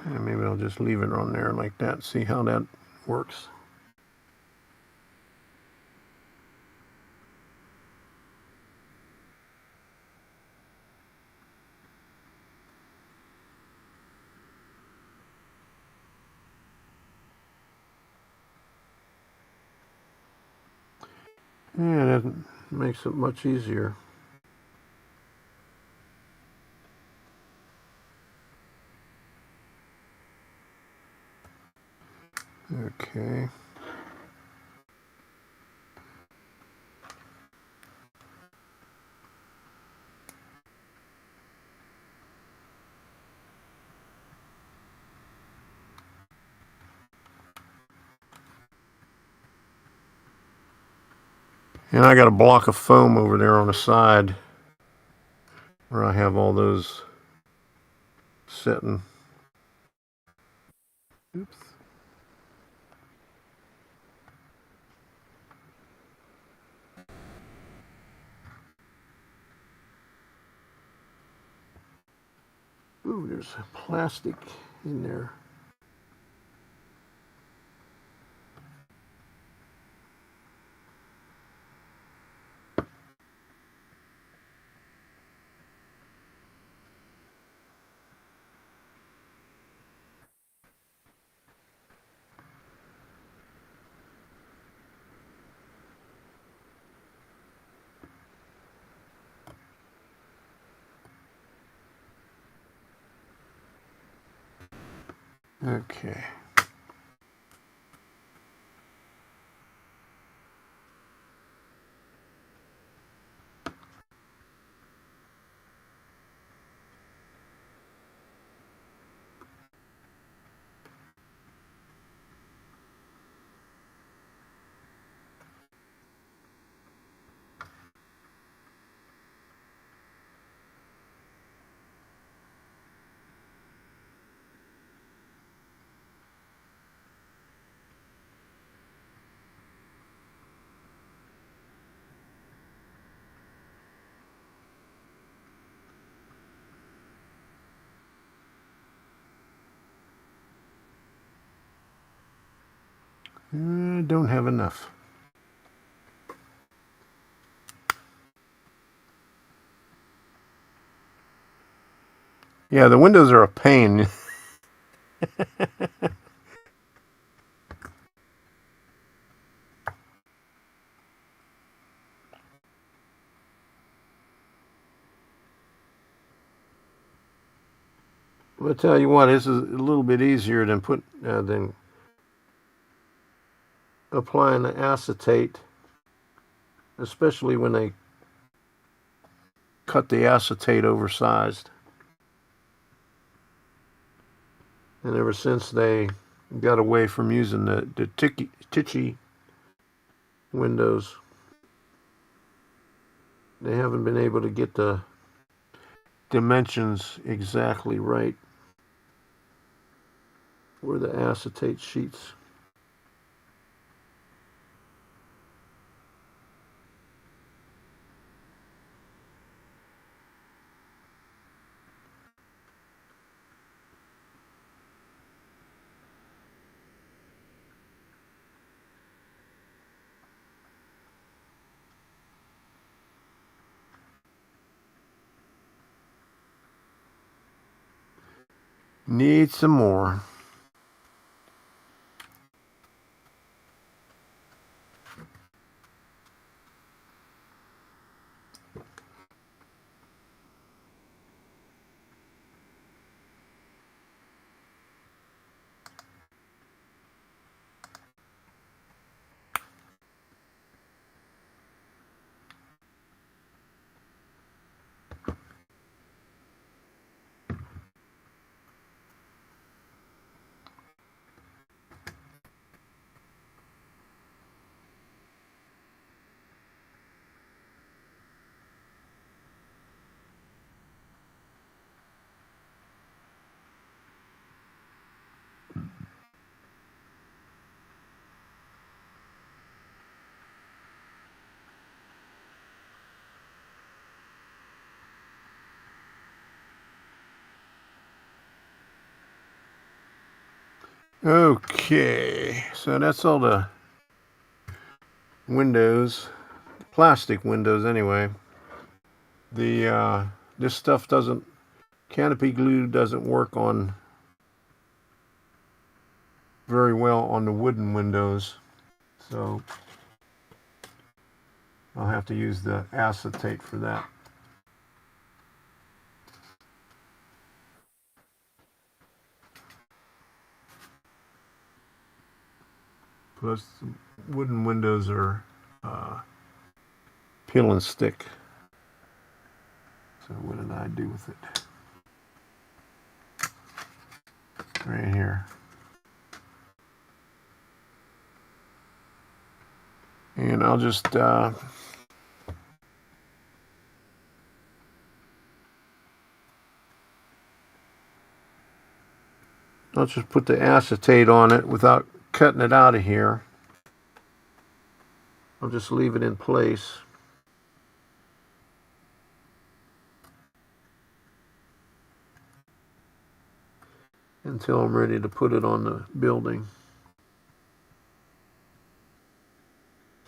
And maybe I'll just leave it on there like that, see how that works. Yeah, that makes it much easier. Okay. And I got a block of foam over there on the side where I have all those sitting. Oops. Ooh, there's plastic in there. Okay. I don't have enough. Yeah, the windows are a pain. I'll tell you what, this is a little bit easier than applying the acetate, especially when they cut the acetate oversized. And ever since they got away from using the titchy windows, they haven't been able to get the dimensions exactly right for the acetate sheets. Need some more. Okay, so that's all the windows, plastic windows anyway. The this stuff doesn't, canopy glue doesn't work on very well on the wooden windows, so I'll have to use the acetate for that. Plus, wooden windows are peel and stick. So what did I do with it? Right here. And I'll just put the acetate on it without cutting it out of here. I'll just leave it in place. Until I'm ready to put it on the building.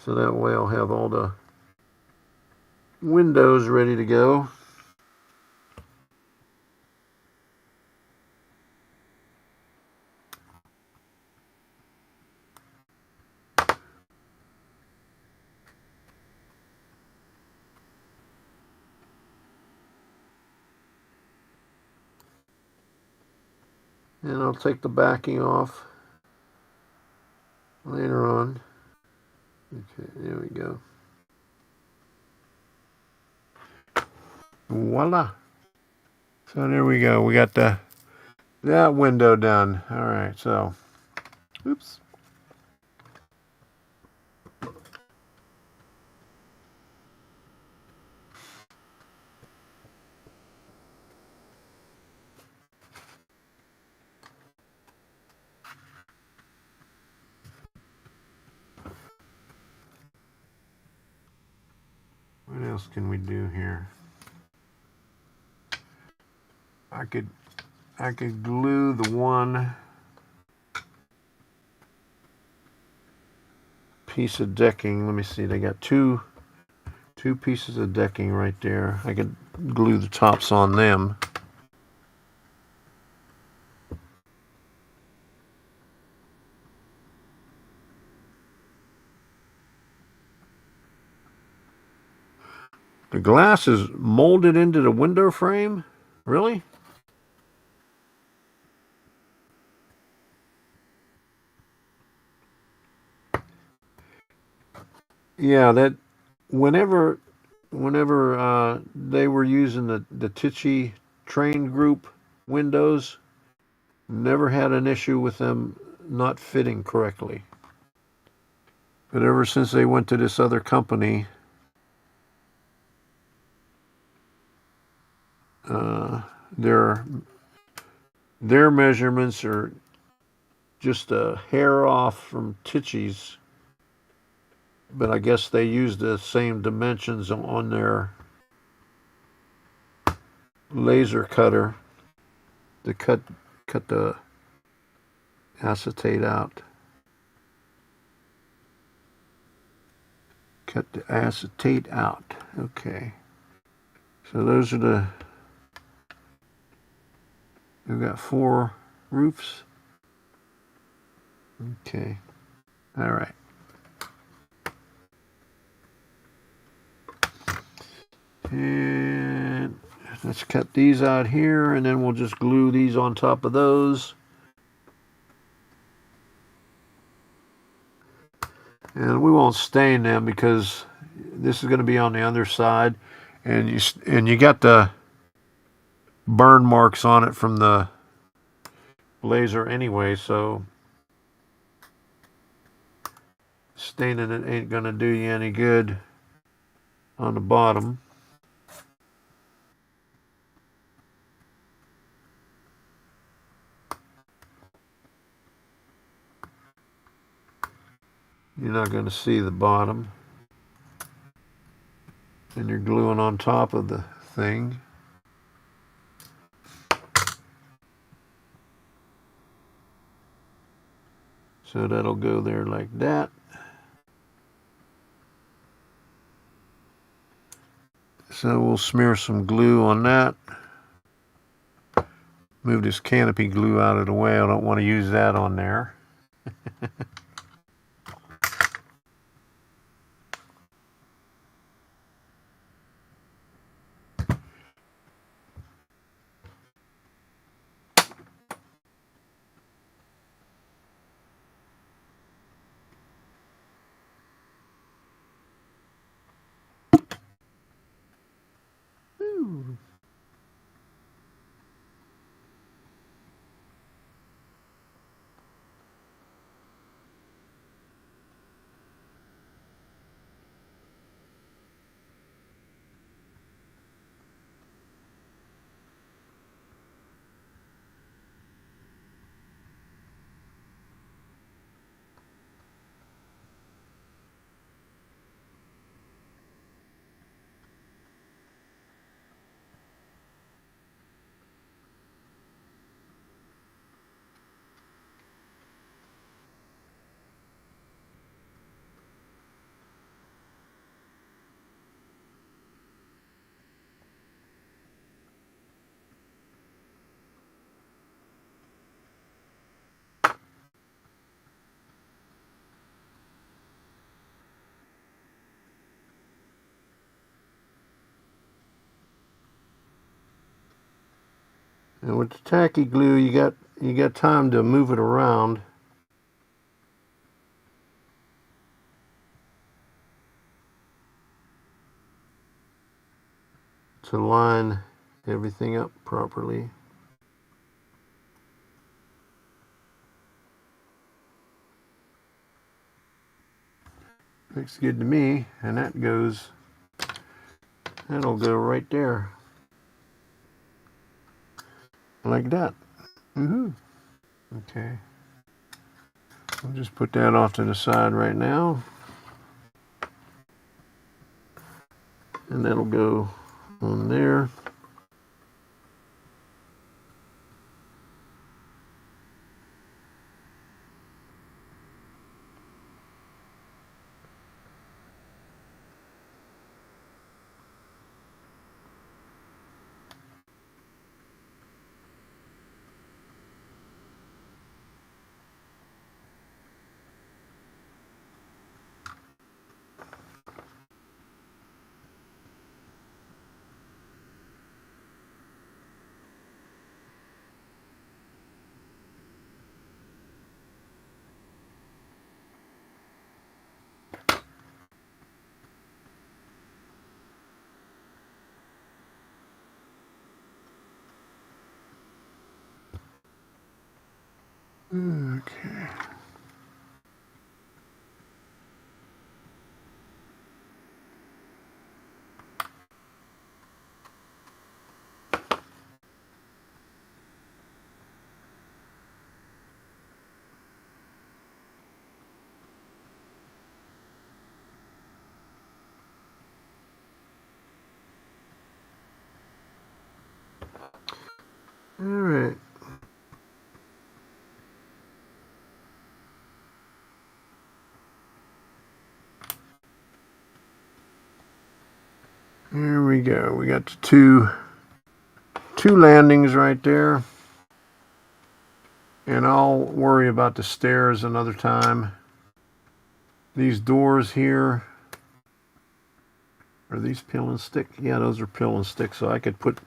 So that way I'll have all the windows ready to go. And I'll take the backing off later on. Okay, there we go. Voila. So there we go. We got that window done. All right, so, oops. What else can we do here? I could glue the one piece of decking. Let me see. They got two pieces of decking right there. I could glue the tops on them. The glass is molded into the window frame? Really? Yeah, that whenever they were using the Tichy train group windows, never had an issue with them not fitting correctly. But ever since they went to this other company, their measurements are just a hair off from Tichy's, but I guess they use the same dimensions on their laser cutter to cut the acetate out. Cut the acetate out. Okay. So those are we've got 4 roofs. Okay. All right. And let's cut these out here, and then we'll just glue these on top of those. And we won't stain them because this is going to be on the underside, and you got the burn marks on it from the laser anyway, so staining it ain't going to do you any good on the bottom. You're not going to see the bottom, and you're gluing on top of the thing. So that'll go there like that. So we'll smear some glue on that. Move this canopy glue out of the way. I don't want to use that on there. And with the tacky glue, you got time to move it around. To line everything up properly. Looks good to me, and that'll go right there. Like that. Okay. I'll just put that off to the side right now. And that'll go on there. Okay. All right. Here we go. We got two landings right there. And I'll worry about the stairs another time. These doors here, are these peel and stick? Yeah, those are peel and stick, so I could put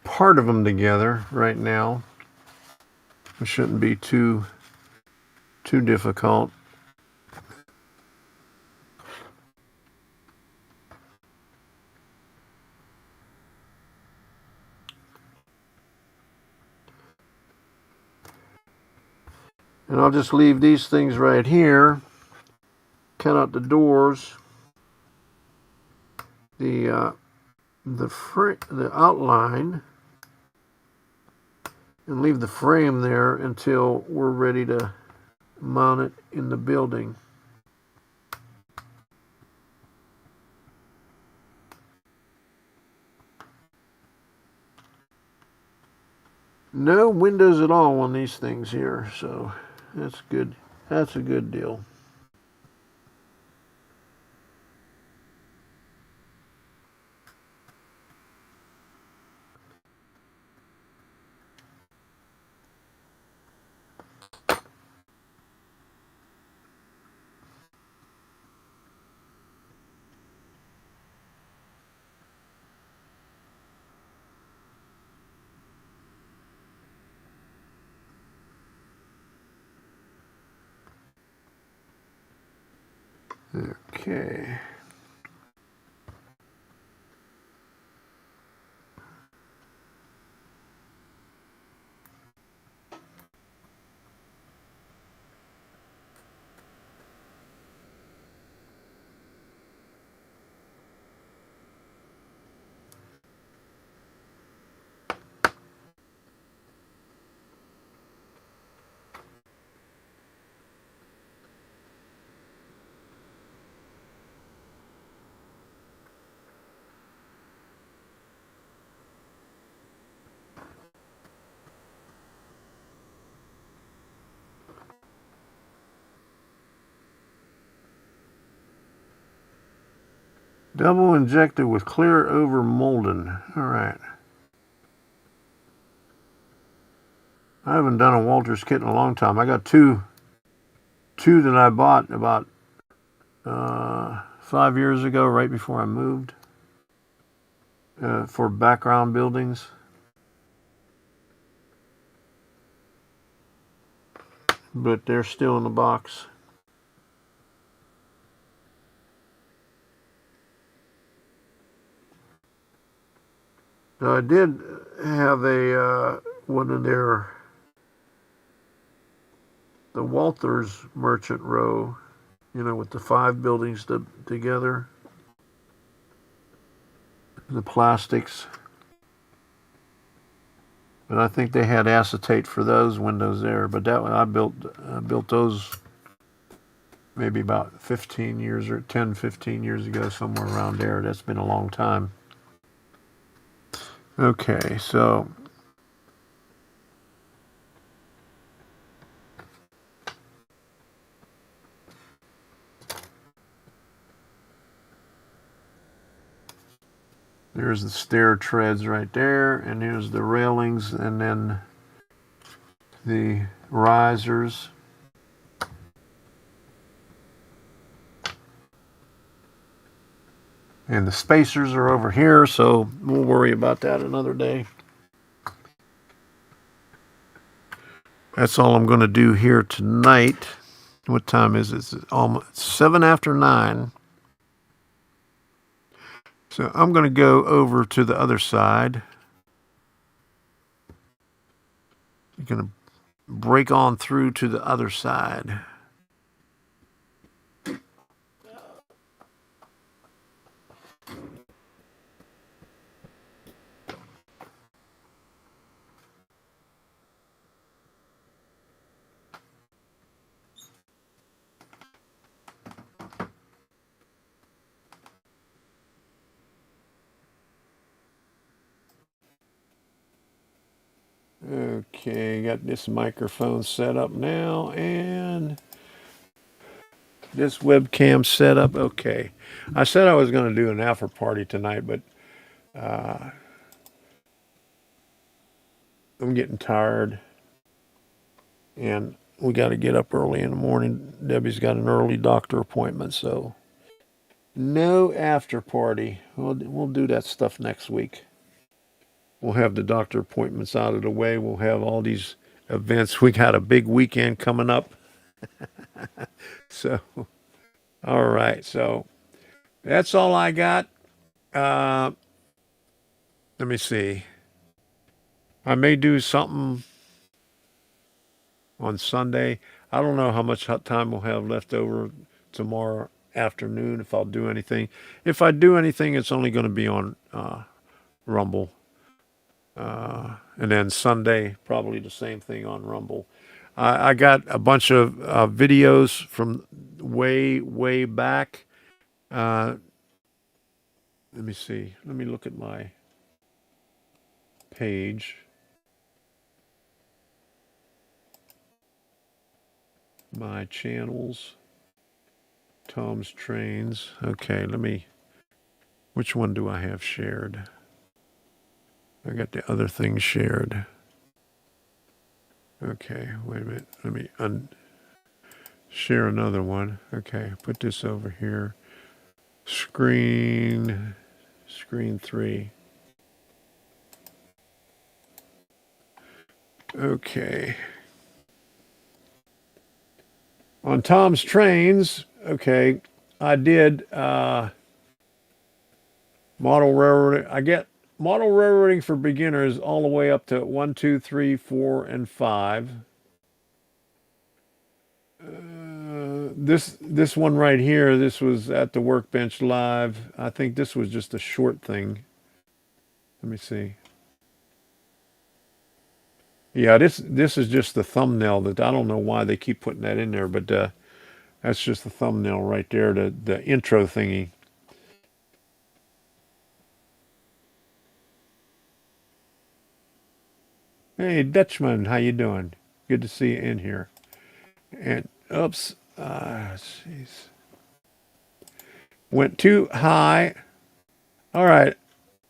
part of them together right now. It shouldn't be too difficult. And I'll just leave these things right here. Cut out the doors. The outline, and leave the frame there until we're ready to mount it in the building. No windows at all on these things here, so that's good. That's a good deal. Okay. Double injected with clear over Molden. All right. I haven't done a Walters kit in a long time. I got two that I bought about 5 years ago, right before I moved, for background buildings. But they're still in the box. Now I did have a one of the Walters Merchant Row, you know, with the 5 buildings together, the plastics. But I think they had acetate for those windows there. But that one I built those maybe about 15 years or 10, 15 years ago, somewhere around there. That's been a long time. Okay, so there's the stair treads right there, and here's the railings, and then the risers. And the spacers are over here, so we'll worry about that another day. That's all I'm going to do here tonight. What time is it? It's almost 7 after 9. So I'm going to go over to the other side. I'm going to break on through to the other side. Okay, got this microphone set up now and this webcam set up. Okay. I said I was going to do an after party tonight, but I'm getting tired and we got to get up early in the morning. Debbie's got an early doctor appointment, so no after party. We'll do that stuff next week. We'll have the doctor appointments out of the way. We'll have all these events. We got a big weekend coming up. So, all right. So that's all I got. Uh, Let me see. I may do something on Sunday. I don't know how much time we'll have left over tomorrow afternoon, if I'll do anything. If I do anything, it's only going to be on Rumble. And then Sunday, probably the same thing on Rumble. I got a bunch of videos from way, way back. Let me see. Let me look at my page. My channels. Tom's Trains. Okay, which one do I have shared? I got the other thing shared. Okay, wait a minute. Let me share another one. Okay, put this over here. Screen 3. Okay. On Tom's Trains, okay, I did model railroading. I get model railroading for beginners all the way up to 1, 2, 3, 4, and 5. This one right here, this was at the Workbench Live. I think this was just a short thing. Let me see. Yeah, this is just the thumbnail. That I don't know why they keep putting that in there, but that's just the thumbnail right there, the intro thingy. Hey, Dutchman, how you doing? Good to see you in here. And oops, jeez, went too high. All right,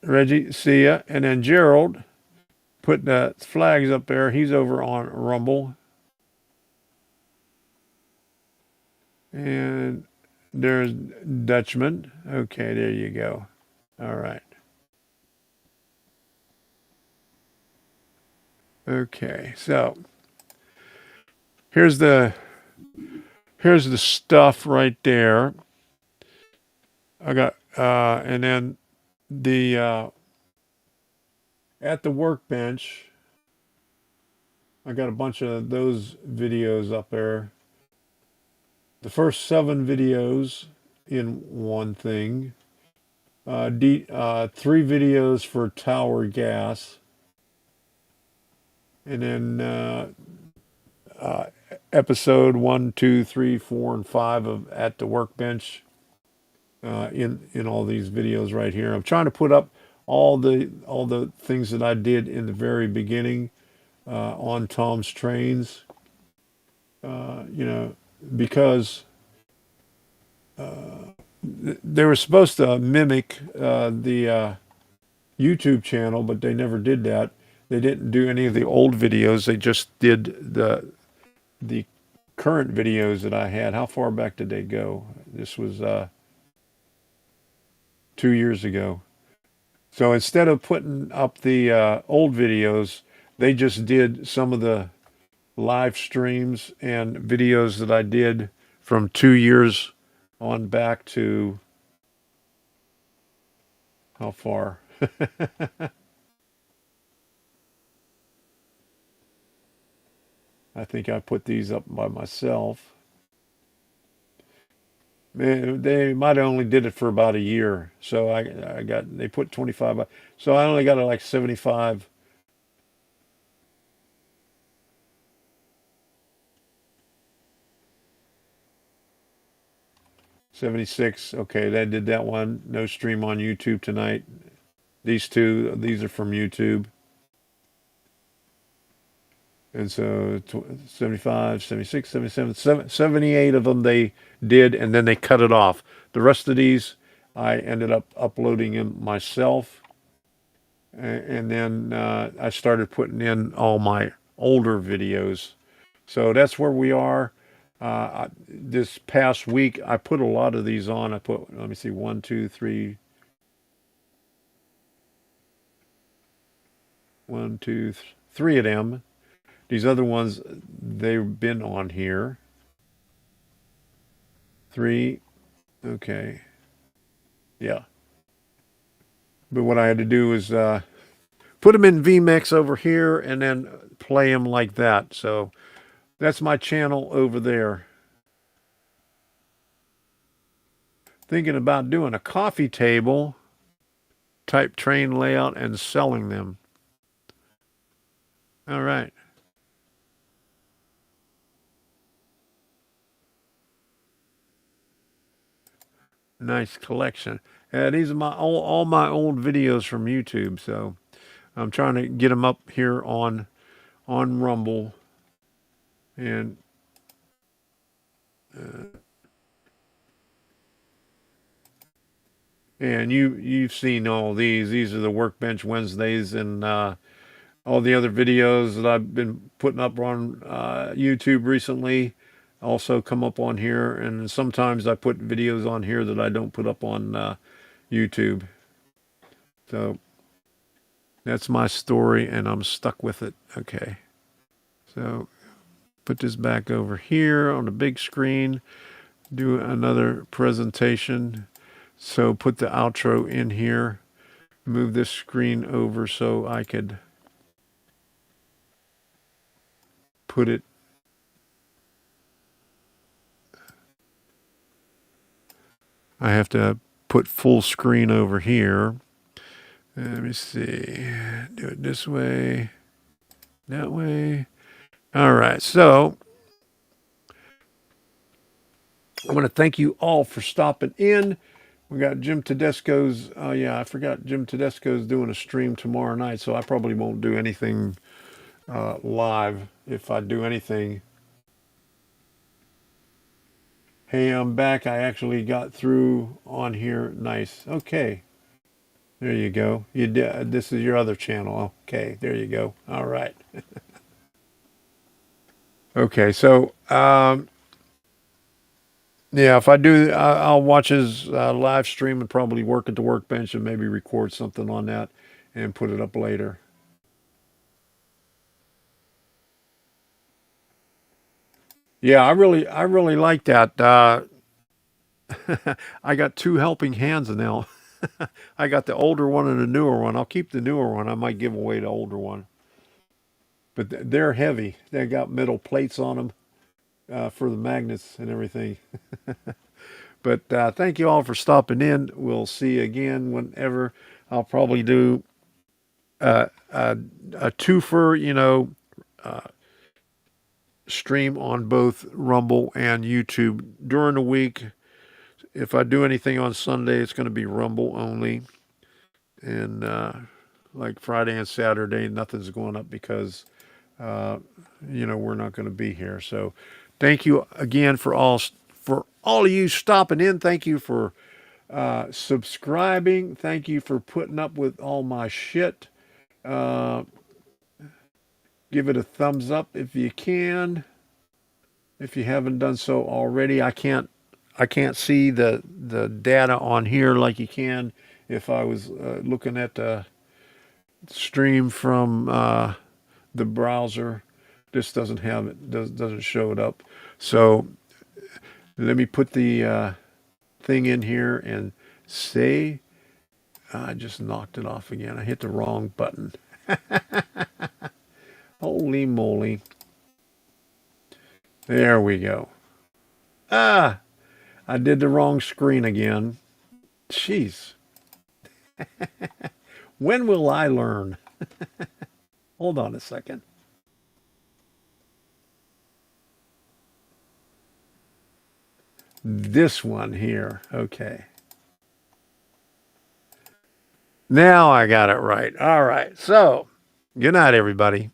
Reggie, see ya. And then Gerald put the flags up there. He's over on Rumble. And there's Dutchman. Okay, there you go. All right. Okay, so here's the stuff right there. I got and then the at the workbench, I got a bunch of those videos up there. The first 7 videos in one thing. 3 videos for tower gas. And then episode 1, 2, 3, 4, and 5 of At the Workbench in all these videos right here. I'm trying to put up all the things that I did in the very beginning on Tom's Trains. Because they were supposed to mimic the YouTube channel, but they never did that. They didn't do any of the old videos. They just did the current videos that I had. How far back did they go? This was 2 years ago. So instead of putting up the old videos, they just did some of the live streams and videos that I did from 2 years on back to how far? I think I put these up by myself. Man, they might have only did it for about a year. So they put 25, so I only got like 75. '76. Okay, they did that one. No stream on YouTube tonight. These are from YouTube. And so 75, 76, 77, 78 of them they did, and then they cut it off. The rest of these, I ended up uploading them myself. And then I started putting in all my older videos. So that's where we are. This past week, I put a lot of these on. I put, let me see, 1, 2, 3, 1, 2, 3 of them. These other ones, they've been on here. 3, okay, yeah. But what I had to do is put them in VMix over here and then play them like that. So that's my channel over there. Thinking about doing a coffee table type train layout and selling them. All right. Nice collection. These are my all my old videos from YouTube. So I'm trying to get them up here on Rumble, and you've seen all these. These are the Workbench Wednesdays and all the other videos that I've been putting up on YouTube recently. Also come up on here, and sometimes I put videos on here that I don't put up on YouTube. So that's my story, and I'm stuck with it. Okay. So put this back over here on the big screen, do another presentation. So put the outro in here, move this screen over so I could put it. I have to put full screen over here. Let me see. Do it this way, that way. All right. So I want to thank you all for stopping in. We got Jim Tedesco's. Oh, yeah, I forgot Jim Tedesco's doing a stream tomorrow night, so I probably won't do anything live if I do anything. Hey, I'm back. I actually got through on here. Nice. Okay. There you go. You did. This is your other channel. Okay. There you go. All right. Okay. So, yeah, if I do, I'll watch his live stream and probably work at the workbench and maybe record something on that and put it up later. Yeah, I really like that. I got 2 helping hands now. I got the older one and the newer one. I'll keep the newer one. I might give away the older one. But they're heavy. They got metal plates on them for the magnets and everything. But thank you all for stopping in. We'll see you again whenever. I'll probably do a twofer, stream on both Rumble and YouTube during the week. If I do anything on Sunday, it's going to be Rumble only. And like Friday and Saturday, nothing's going up because, we're not going to be here. So thank you again for all of you stopping in. Thank you for subscribing. Thank you for putting up with all my shit. Give it a thumbs up if you can. If you haven't done so already, I can't see the data on here like you can if I was looking at the stream from the browser. This doesn't have it, doesn't show it up. So let me put the thing in here and say, I just knocked it off again. I hit the wrong button. Holy moly. There we go. I did the wrong screen again. Jeez. When will I learn? Hold on a second. This one here. Okay. Now I got it right. All right. So, good night, everybody.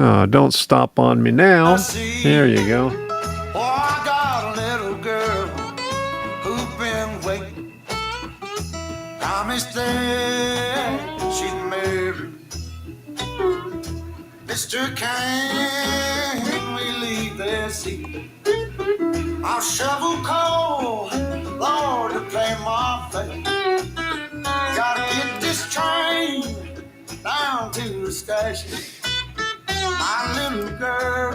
Oh, don't stop on me now. There you go. Oh, I got a little girl who's been waiting. Promised that she'd marry. Mr. Can we leave this seat? I'll shovel coal, Lord, to play my fate. Gotta get this train down to the station. My little girl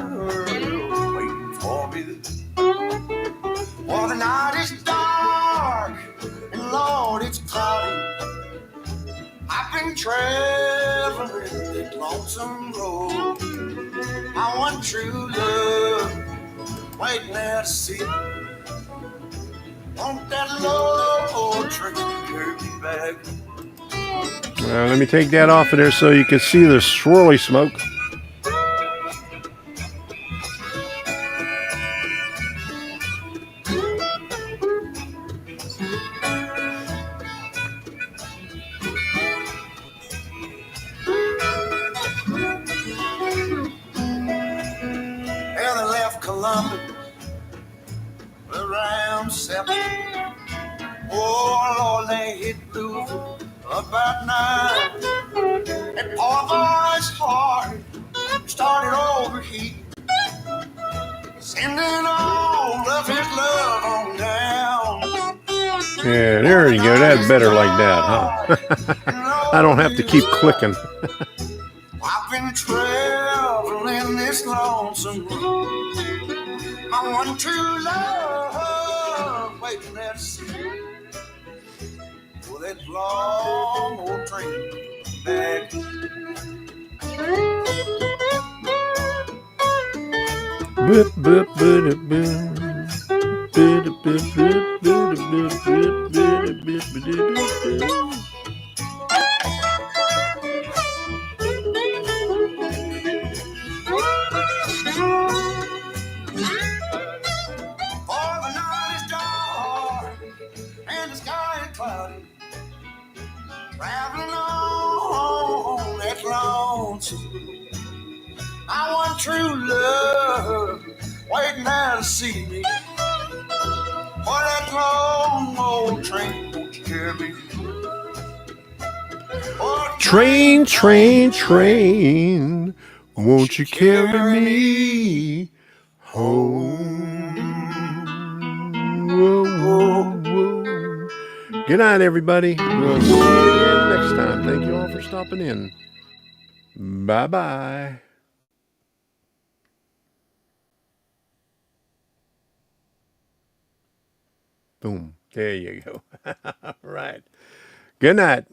waiting for me. Well, the night is dark and Lord, it's cloudy. I've been traveling that lonesome road. I want true love waiting there to see. Want that low train to carry me back. Well, let me take that off of there so you can see the swirly smoke. Well, they left Columbus around 7. Oh, Lord, they hit Louisville about 9. And poor boy's heart started overheating, sending all of his love on down. Yeah, there you go. That's better like that, huh? I don't have to keep clicking. I've been traveling this lonesome road. My one true love waiting there to see. Well, that long old train back. Boop, boop, boop, boop. Boop, boop, boop, boop, boop, boop, boop, boop, boop, boop. For the night is dark and the sky is cloudy. Traveling on that lonesome road. I want true love waiting there to see me. For that long old train won't you carry me? Oh, Train, train, train, won't you carry me home? Whoa, whoa, whoa. Good night, everybody. We'll see you again next time. Thank you all for stopping in. Bye-bye. Boom. There you go. All right. Good night.